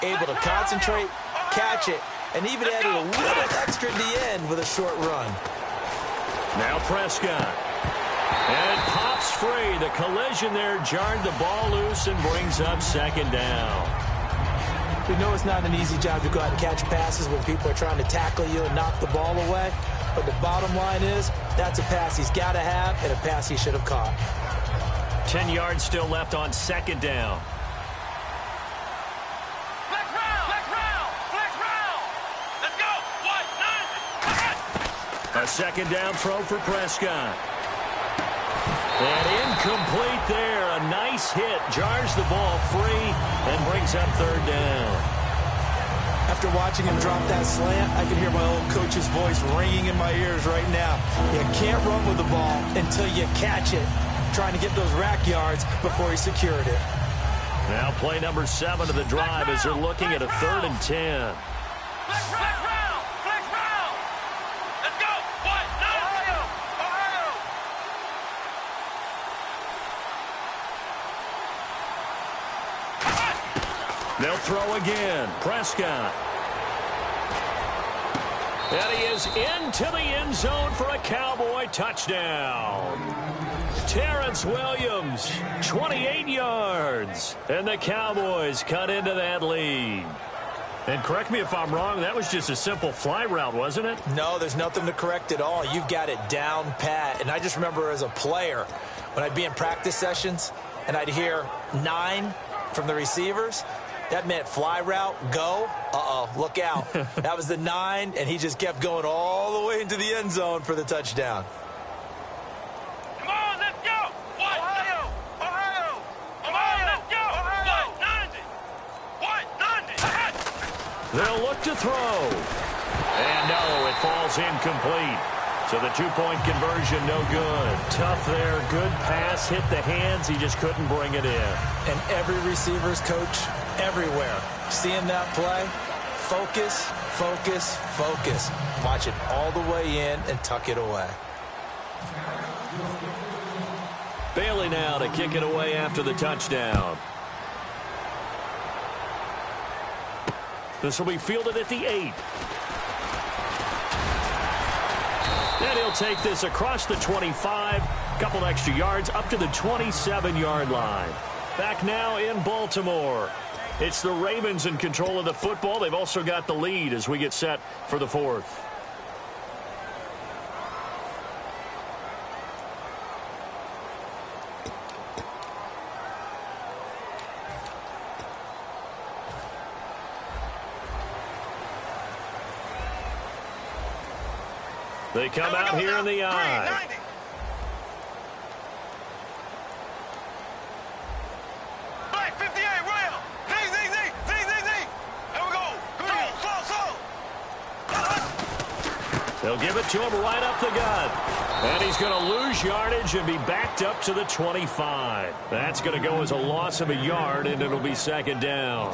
C: able to concentrate, catch it, and even add a little extra at the end with a short run.
B: Now Prescott. And it pops free. The collision there jarred the ball loose and brings up second down.
C: We know it's not an easy job to go out and catch passes when people are trying to tackle you and knock the ball away. But the bottom line is, that's a pass he's got to have and a pass he should have caught.
B: 10 yards still left on second down.
D: Flex round. Let's go. What? 9.
B: A second down throw for Prescott. And incomplete there. A nice hit. Jars the ball free and brings up third down.
C: After watching him drop that slant, I can hear my old coach's voice ringing in my ears right now. You can't run with the ball until you catch it. Trying to get those rack yards before he secured it.
B: Now play number 7 of the drive as they're looking at a 3rd and 10.
D: Flex round. Let's go. What? 9. Ohio.
B: They'll throw again. Prescott. And he is into the end zone for a Cowboy touchdown. Terrence Williams, 28 yards. And the Cowboys cut into that lead. And correct me if I'm wrong, that was just a simple fly route, wasn't it?
C: No, there's nothing to correct at all. You've got it down pat. And I just remember as a player, when I'd be in practice sessions and I'd hear 9 from the receivers, that meant fly route, go. Look out. That was the 9, and he just kept going all the way into the end zone for the touchdown.
D: Come on, let's go. What? Ohio. Come on, let's go. What? 90.
B: They'll look to throw. And no, it falls incomplete. So the 2-point conversion, no good. Tough there, good pass, hit the hands, he just couldn't bring it in.
C: And every receiver's coach everywhere, seeing that play, focus. Watch it all the way in and tuck it away.
B: Bailey now to kick it away after the touchdown. This will be fielded at the 8. And he'll take this across the 25, couple extra yards up to the 27-yard line. Back now in Baltimore. It's the Ravens in control of the football. They've also got the lead as we get set for the 4th. They come out here in the eye.
D: 90. Black 58, William. Z. Here we go. Green, slow.
B: They'll give it to him right up the gut. And he's going to lose yardage and be backed up to the 25. That's going to go as a loss of a yard, and it'll be second down.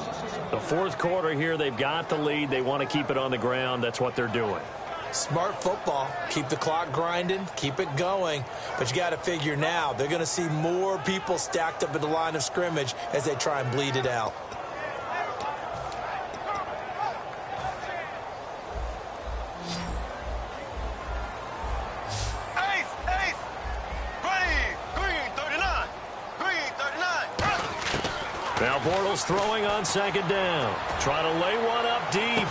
B: The 4th quarter here, they've got the lead. They want to keep it on the ground. That's what they're doing.
C: Smart football. Keep the clock grinding. Keep it going. But you got to figure now, they're going to see more people stacked up at the line of scrimmage as they try and bleed it out.
D: Ace. Green 39.
B: Now Bortles throwing on second down. Trying to lay one up deep.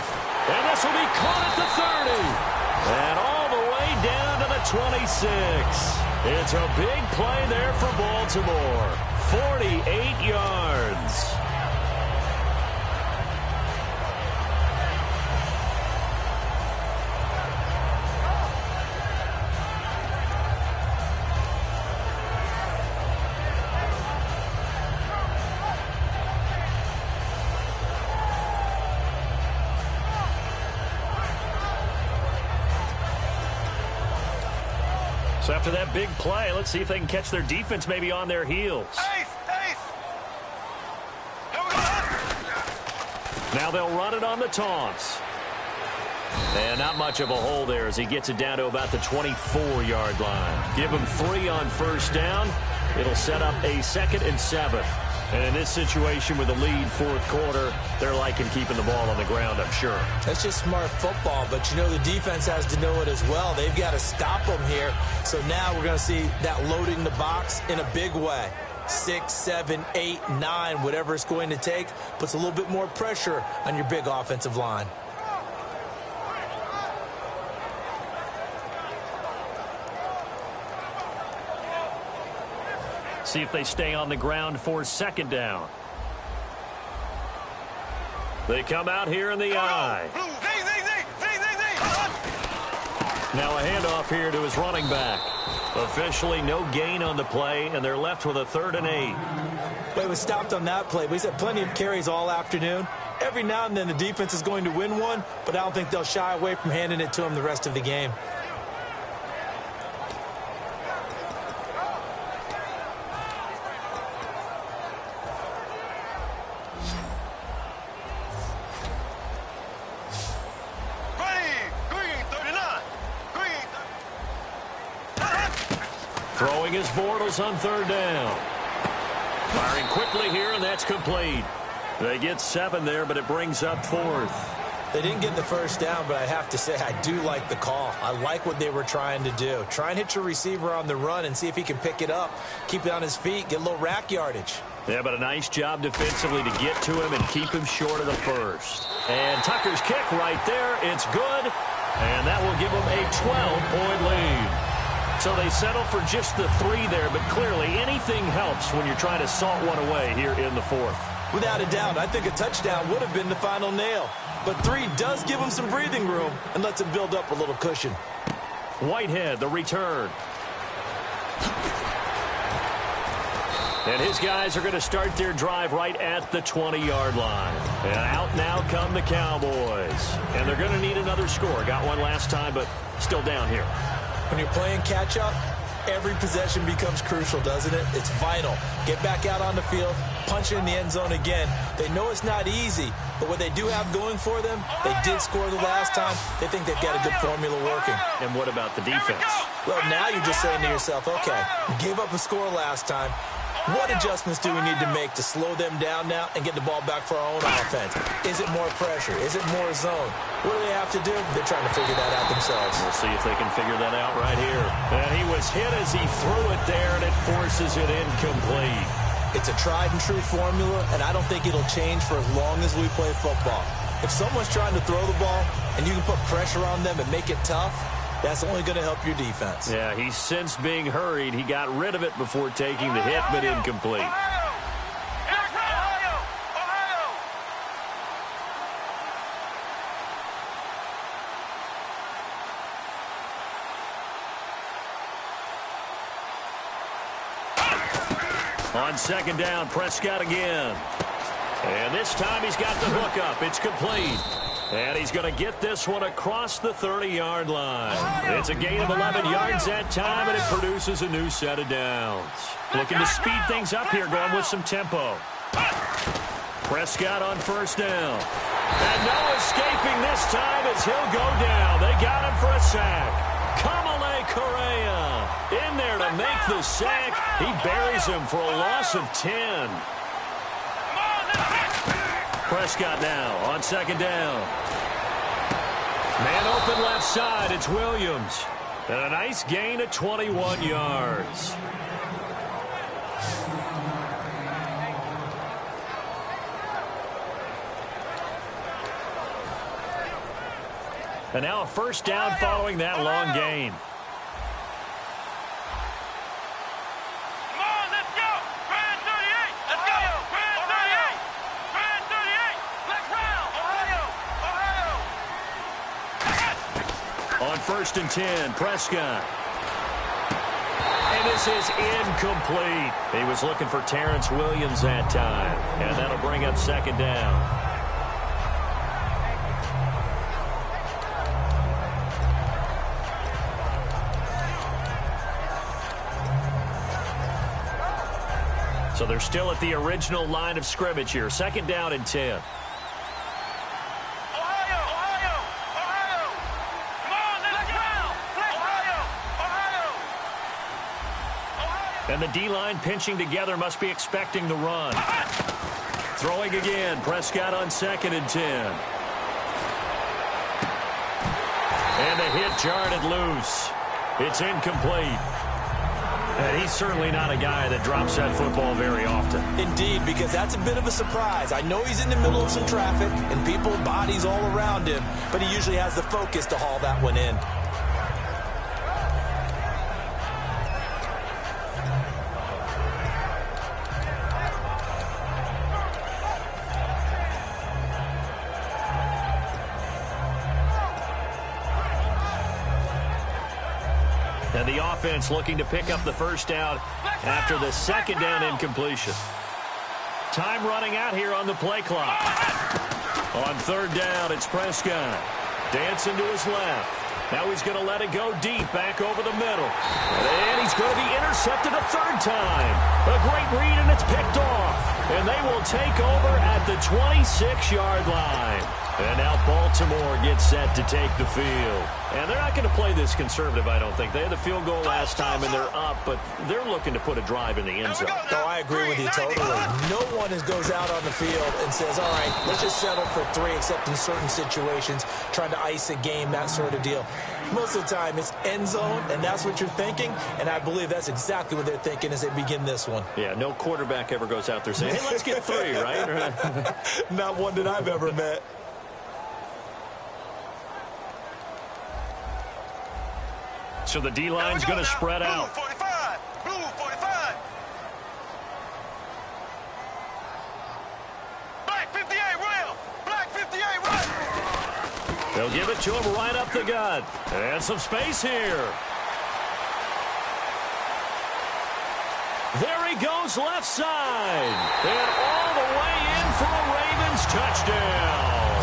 B: And this will be caught at the 30. And all the way down to the 26. It's a big play there for Baltimore. 48 yards. So after that big play, let's see if they can catch their defense maybe on their heels.
D: Ace! Ace! Here we go.
B: Now they'll run it on the taunts. And not much of a hole there as he gets it down to about the 24-yard line. Give him 3 on first down. It'll set up a 2nd and 7. And in this situation with a lead fourth quarter, they're liking keeping the ball on the ground, I'm sure.
C: That's just smart football, but you know the defense has to know it as well. They've got to stop them here. So now we're going to see that loading the box in a big way. 6, 7, 8, 9, whatever it's going to take, puts a little bit more pressure on your big offensive line.
B: See if they stay on the ground for 2nd down. They come out here in the eye. Now a handoff here to his running back. Officially no gain on the play, and they're left with a 3rd and 8.
C: Well, he was stopped on that play, but he's had plenty of carries all afternoon. Every now and then the defense is going to win one, but I don't think they'll shy away from handing it to him the rest of the game.
B: Throwing his Bortles on 3rd down. Firing quickly here, and that's complete. They get 7 there, but it brings up 4th.
C: They didn't get the first down, but I have to say I do like the call. I like what they were trying to do. Try and hit your receiver on the run and see if he can pick it up. Keep it on his feet, get a little rack yardage.
B: Yeah, but a nice job defensively to get to him and keep him short of the first. And Tucker's kick right there. It's good, and that will give him a 12-point lead. So they settle for just the 3 there, but clearly anything helps when you're trying to salt one away here in the 4th.
C: Without a doubt, I think a touchdown would have been the final nail. But 3 does give him some breathing room and lets him build up a little cushion.
B: Whitehead, the return. And his guys are going to start their drive right at the 20-yard line. And out now come the Cowboys. And they're going to need another score. Got one last time, but still down here.
C: When you're playing catch-up, every possession becomes crucial, doesn't it? It's vital. Get back out on the field, punch it in the end zone again. They know it's not easy, but what they do have going for them, they did score the last time. They think they've got a good formula working.
B: And what about the defense?
C: Well, now you're just saying to yourself, okay, we gave up a score last time. What adjustments do we need to make to slow them down now and get the ball back for our own offense? Is it more pressure? Is it more zone? What do they have to do? They're trying to figure that out themselves.
B: We'll see if they can figure that out right here. And he was hit as he threw it there, and it forces it incomplete.
C: It's a tried-and-true formula, and I don't think it'll change for as long as we play football. If someone's trying to throw the ball and you can put pressure on them and make it tough, that's only going to help your defense.
B: Yeah, he's since being hurried. He got rid of it before taking the hit, but incomplete. On 2nd down, Prescott again. And this time he's got the hook up. It's complete. And he's going to get this one across the 30-yard line. It's a gain of 11 yards that time, and it produces a new set of downs. Looking to speed things up here, going with some tempo. Prescott on 1st down. And no escaping this time as he'll go down. They got him for a sack. Kamale Correa in there to make the sack. He buries him for a loss of 10. Prescott now on 2nd down. Man open left side. It's Williams. And a nice gain of 21 yards. And now a 1st down following that long gain. On 1st and 10, Prescott. And this is incomplete. He was looking for Terrence Williams that time. And that'll bring up 2nd down. So they're still at the original line of scrimmage here. 2nd down and 10. And the D-line pinching together must be expecting the run. Throwing again. Prescott on 2nd and 10. And the hit jarred it loose. It's incomplete. And he's certainly not a guy that drops that football very often.
C: Indeed, because that's a bit of a surprise. I know he's in the middle of some traffic and people, bodies all around him, but he usually has the focus to haul that one in.
B: And the offense looking to pick up the 1st down after the 2nd down incompletion. Time running out here on the play clock. On 3rd down, it's Prescott. Dancing to his left. Now he's going to let it go deep, back over the middle. And he's going to be intercepted a 3rd time. A great read, and it's picked off. And they will take over at the 26-yard line. And now Baltimore gets set to take the field. And they're not going to play this conservative, I don't think. They had the field goal last time, and they're up, but they're looking to put a drive in the end zone.
C: Oh, I agree with you totally. No one goes out on the field and says, all right, let's just settle for 3, except in certain situations, trying to ice a game, that sort of deal. Most of the time, it's end zone, and that's what you're thinking, and I believe that's exactly what they're thinking as they begin this one.
B: Yeah, no quarterback ever goes out there saying, hey, let's get 3, right?
C: Not one that I've ever met.
B: So the D-line's going to spread out.
D: Blue 45. Blue 45. Black 58 rail. Black 58 rail.
B: They'll give it to him right up the gut. And some space here. There he goes left side. And all the way in for a Ravens touchdown.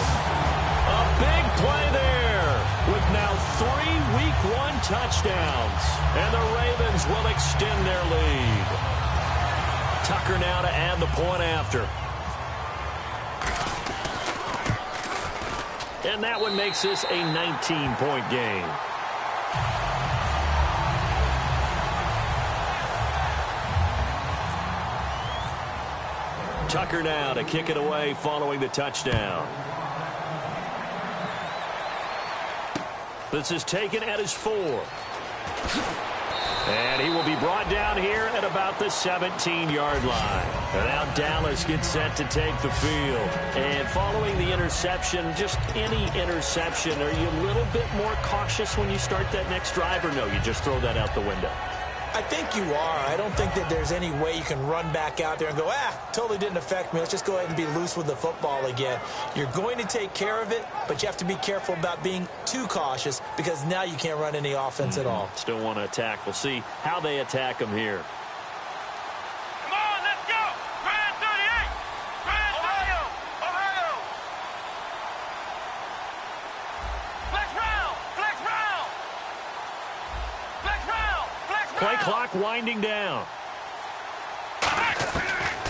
B: A big play there with now 3 Week 1 touchdowns. And the Ravens will extend their lead. Tucker now to add the point after. And that one makes this a 19-point game. Tucker now to kick it away following the touchdown. This is taken at his 4. And he will be brought down here at about the 17-yard line. And now Dallas gets set to take the field. And following the interception, just any interception, are you a little bit more cautious when you start that next drive, or no, you just throw that out the window?
C: I think you are. I don't think that there's any way you can run back out there and go, totally didn't affect me. Let's just go ahead and be loose with the football again. You're going to take care of it, but you have to be careful about being too cautious because now you can't run any offense at all.
B: Still want to attack. We'll see how they attack them here.
D: Come on, let's go. Grand 38. Grand Ohio. Ohio. Flex round. Flex round. Flex round. Flex round.
B: Play clock winding down.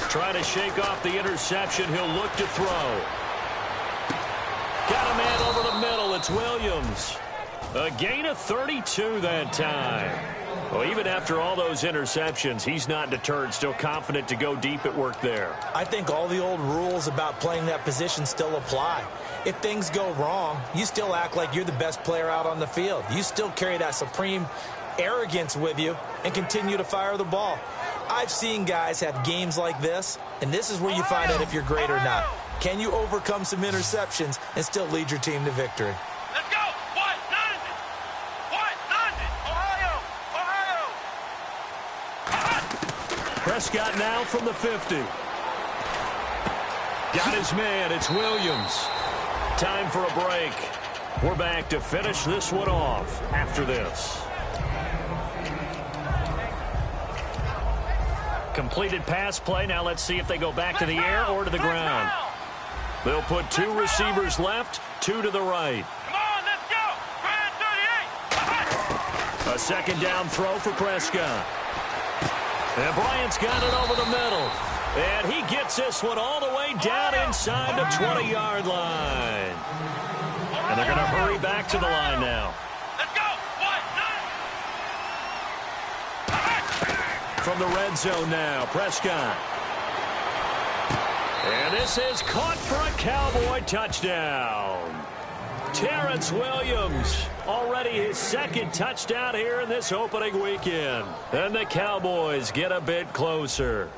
B: Trying to shake off the interception. He'll look to throw. Got a man over the middle. It's Williams. A gain of 32 that time. Well, even after all those interceptions, he's not deterred. Still confident to go deep at work there.
C: I think all the old rules about playing that position still apply. If things go wrong, you still act like you're the best player out on the field. You still carry that supreme arrogance with you and continue to fire the ball. I've seen guys have games like this, and this is where you find out if you're great or not. Can you overcome some interceptions and still lead your team to victory?
D: Let's go. What? London. What? London. Ohio. Ohio.
B: Prescott now from the 50. Got his man. It's Williams. Time for a break. We're back to finish this one off after this. Completed pass play. Now let's see if they go back to the air or to the ground. They'll put 2 receivers left, 2 to the right.
D: Come on, let's go. Grand 38.
B: A 2nd down throw for Prescott. And Bryant's got it over the middle. And he gets this one all the way down inside the 20-yard line. And they're going to hurry back to the line now.
D: Let's go.
B: From the red zone now, Prescott. And this is caught for a Cowboy touchdown. Terrence Williams, already his second touchdown here in this opening weekend. And the Cowboys get a bit closer.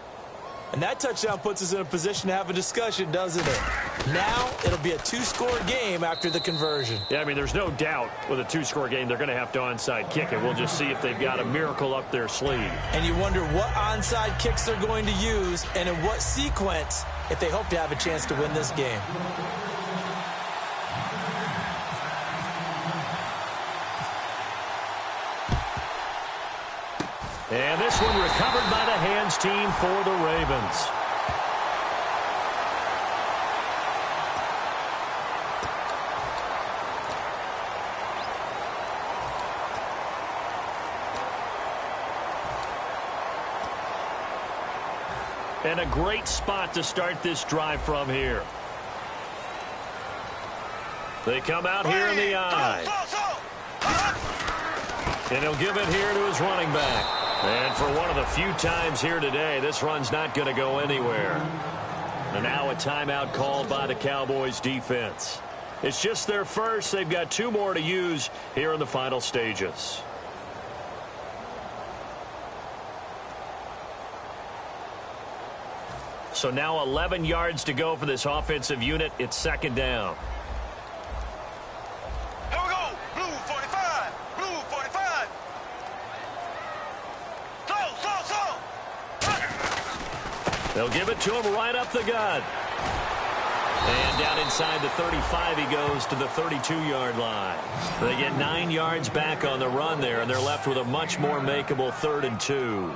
C: And that touchdown puts us in a position to have a discussion, doesn't it? Now it'll be a two-score game after the conversion.
B: Yeah, I mean, there's no doubt with a two-score game they're going to have to onside kick it. We'll just see if they've got a miracle up their sleeve.
C: And you wonder what onside kicks they're going to use and in what sequence if they hope to have a chance to win this game.
B: And this one recovered by the hands team for the Ravens. And a great spot to start this drive from here. They come out here in the I. And he'll give it here to his running back. And for one of the few times here today, this run's not going to go anywhere. And now a timeout called by the Cowboys defense. It's just their first. They've got two more to use here in the final stages. So now 11 yards to go for this offensive unit. It's second down.
D: Here we go. Blue 45. Blue 45.
B: They'll give it to him right up the gut. And down inside the 35, he goes to the 32-yard line. They get 9 yards back on the run there, and they're left with a much more makeable 3rd and 2.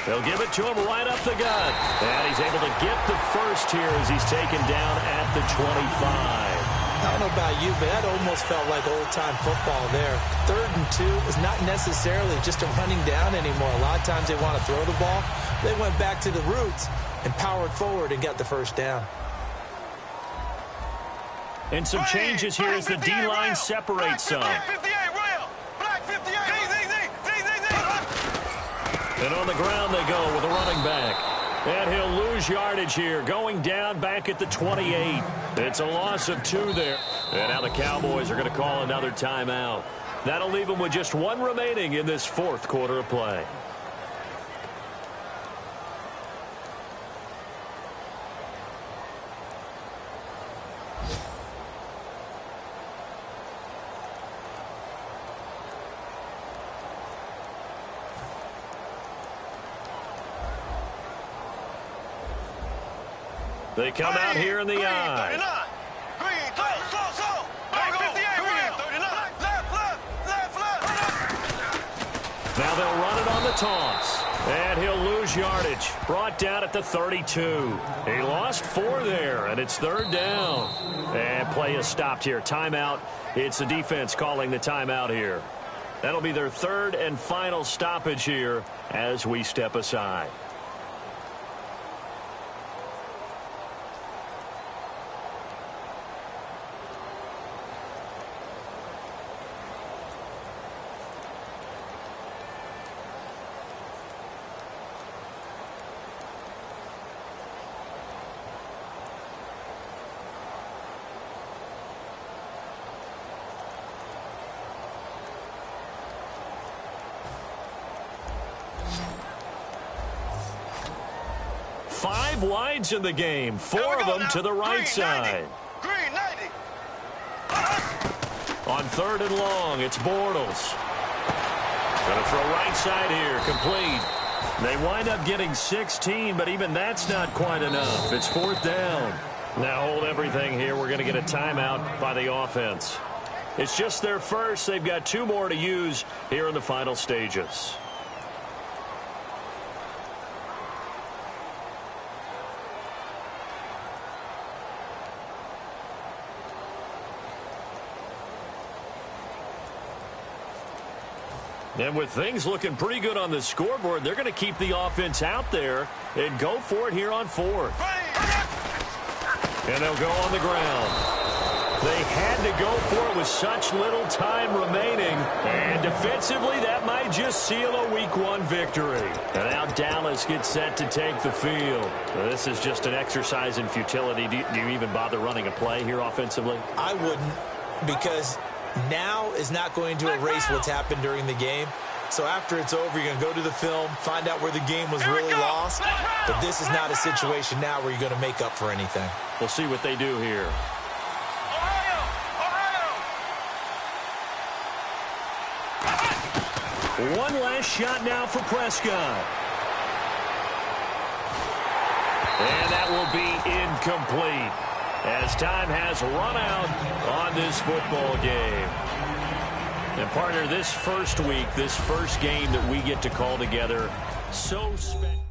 B: They'll give it to him right up the gut. And he's able to get the first here as he's taken down at the 25.
C: I don't know about you, but that almost felt like old-time football there. 3rd and 2 is not necessarily just a running down anymore. A lot of times they want to throw the ball. They went back to the roots and powered forward and got the first down.
B: And some changes here as the D-line separates some. And on the ground they go with a running back. And he'll lose yardage here, going down back at the 28. It's a loss of 2 there. And now the Cowboys are going to call another timeout. That'll leave them with just 1 remaining in this 4th quarter of play. They come out here in the I. Now they'll run it on the toss. And he'll lose yardage. Brought down at the 32. He lost 4 there, and it's 3rd down. And play is stopped here. Timeout. It's the defense calling the timeout here. That'll be their 3rd and final stoppage here as we step aside. Five wides in the game, 4 of them to the right side.
D: Green 90.
B: On 3rd and long, it's Bortles. Going to throw right side here, complete. They wind up getting 16, but even that's not quite enough. It's 4th down. Now hold everything here. We're going to get a timeout by the offense. It's just their first. They've got 2 more to use here in the final stages. And with things looking pretty good on the scoreboard, they're going to keep the offense out there and go for it here on 4th. And they'll go on the ground. They had to go for it with such little time remaining. And defensively, that might just seal a Week 1 victory. And now Dallas gets set to take the field. This is just an exercise in futility. Do you even bother running a play here offensively?
C: I wouldn't, because now is not going to erase what's happened during the game. So after it's over, you're going to go to the film, find out where the game was really lost. But this is not a situation now where you're going to make up for anything.
B: We'll see what they do here. One last shot now for Prescott. And that will be incomplete, as time has run out on this football game. And partner, this first week, this first game that we get to call together, so special.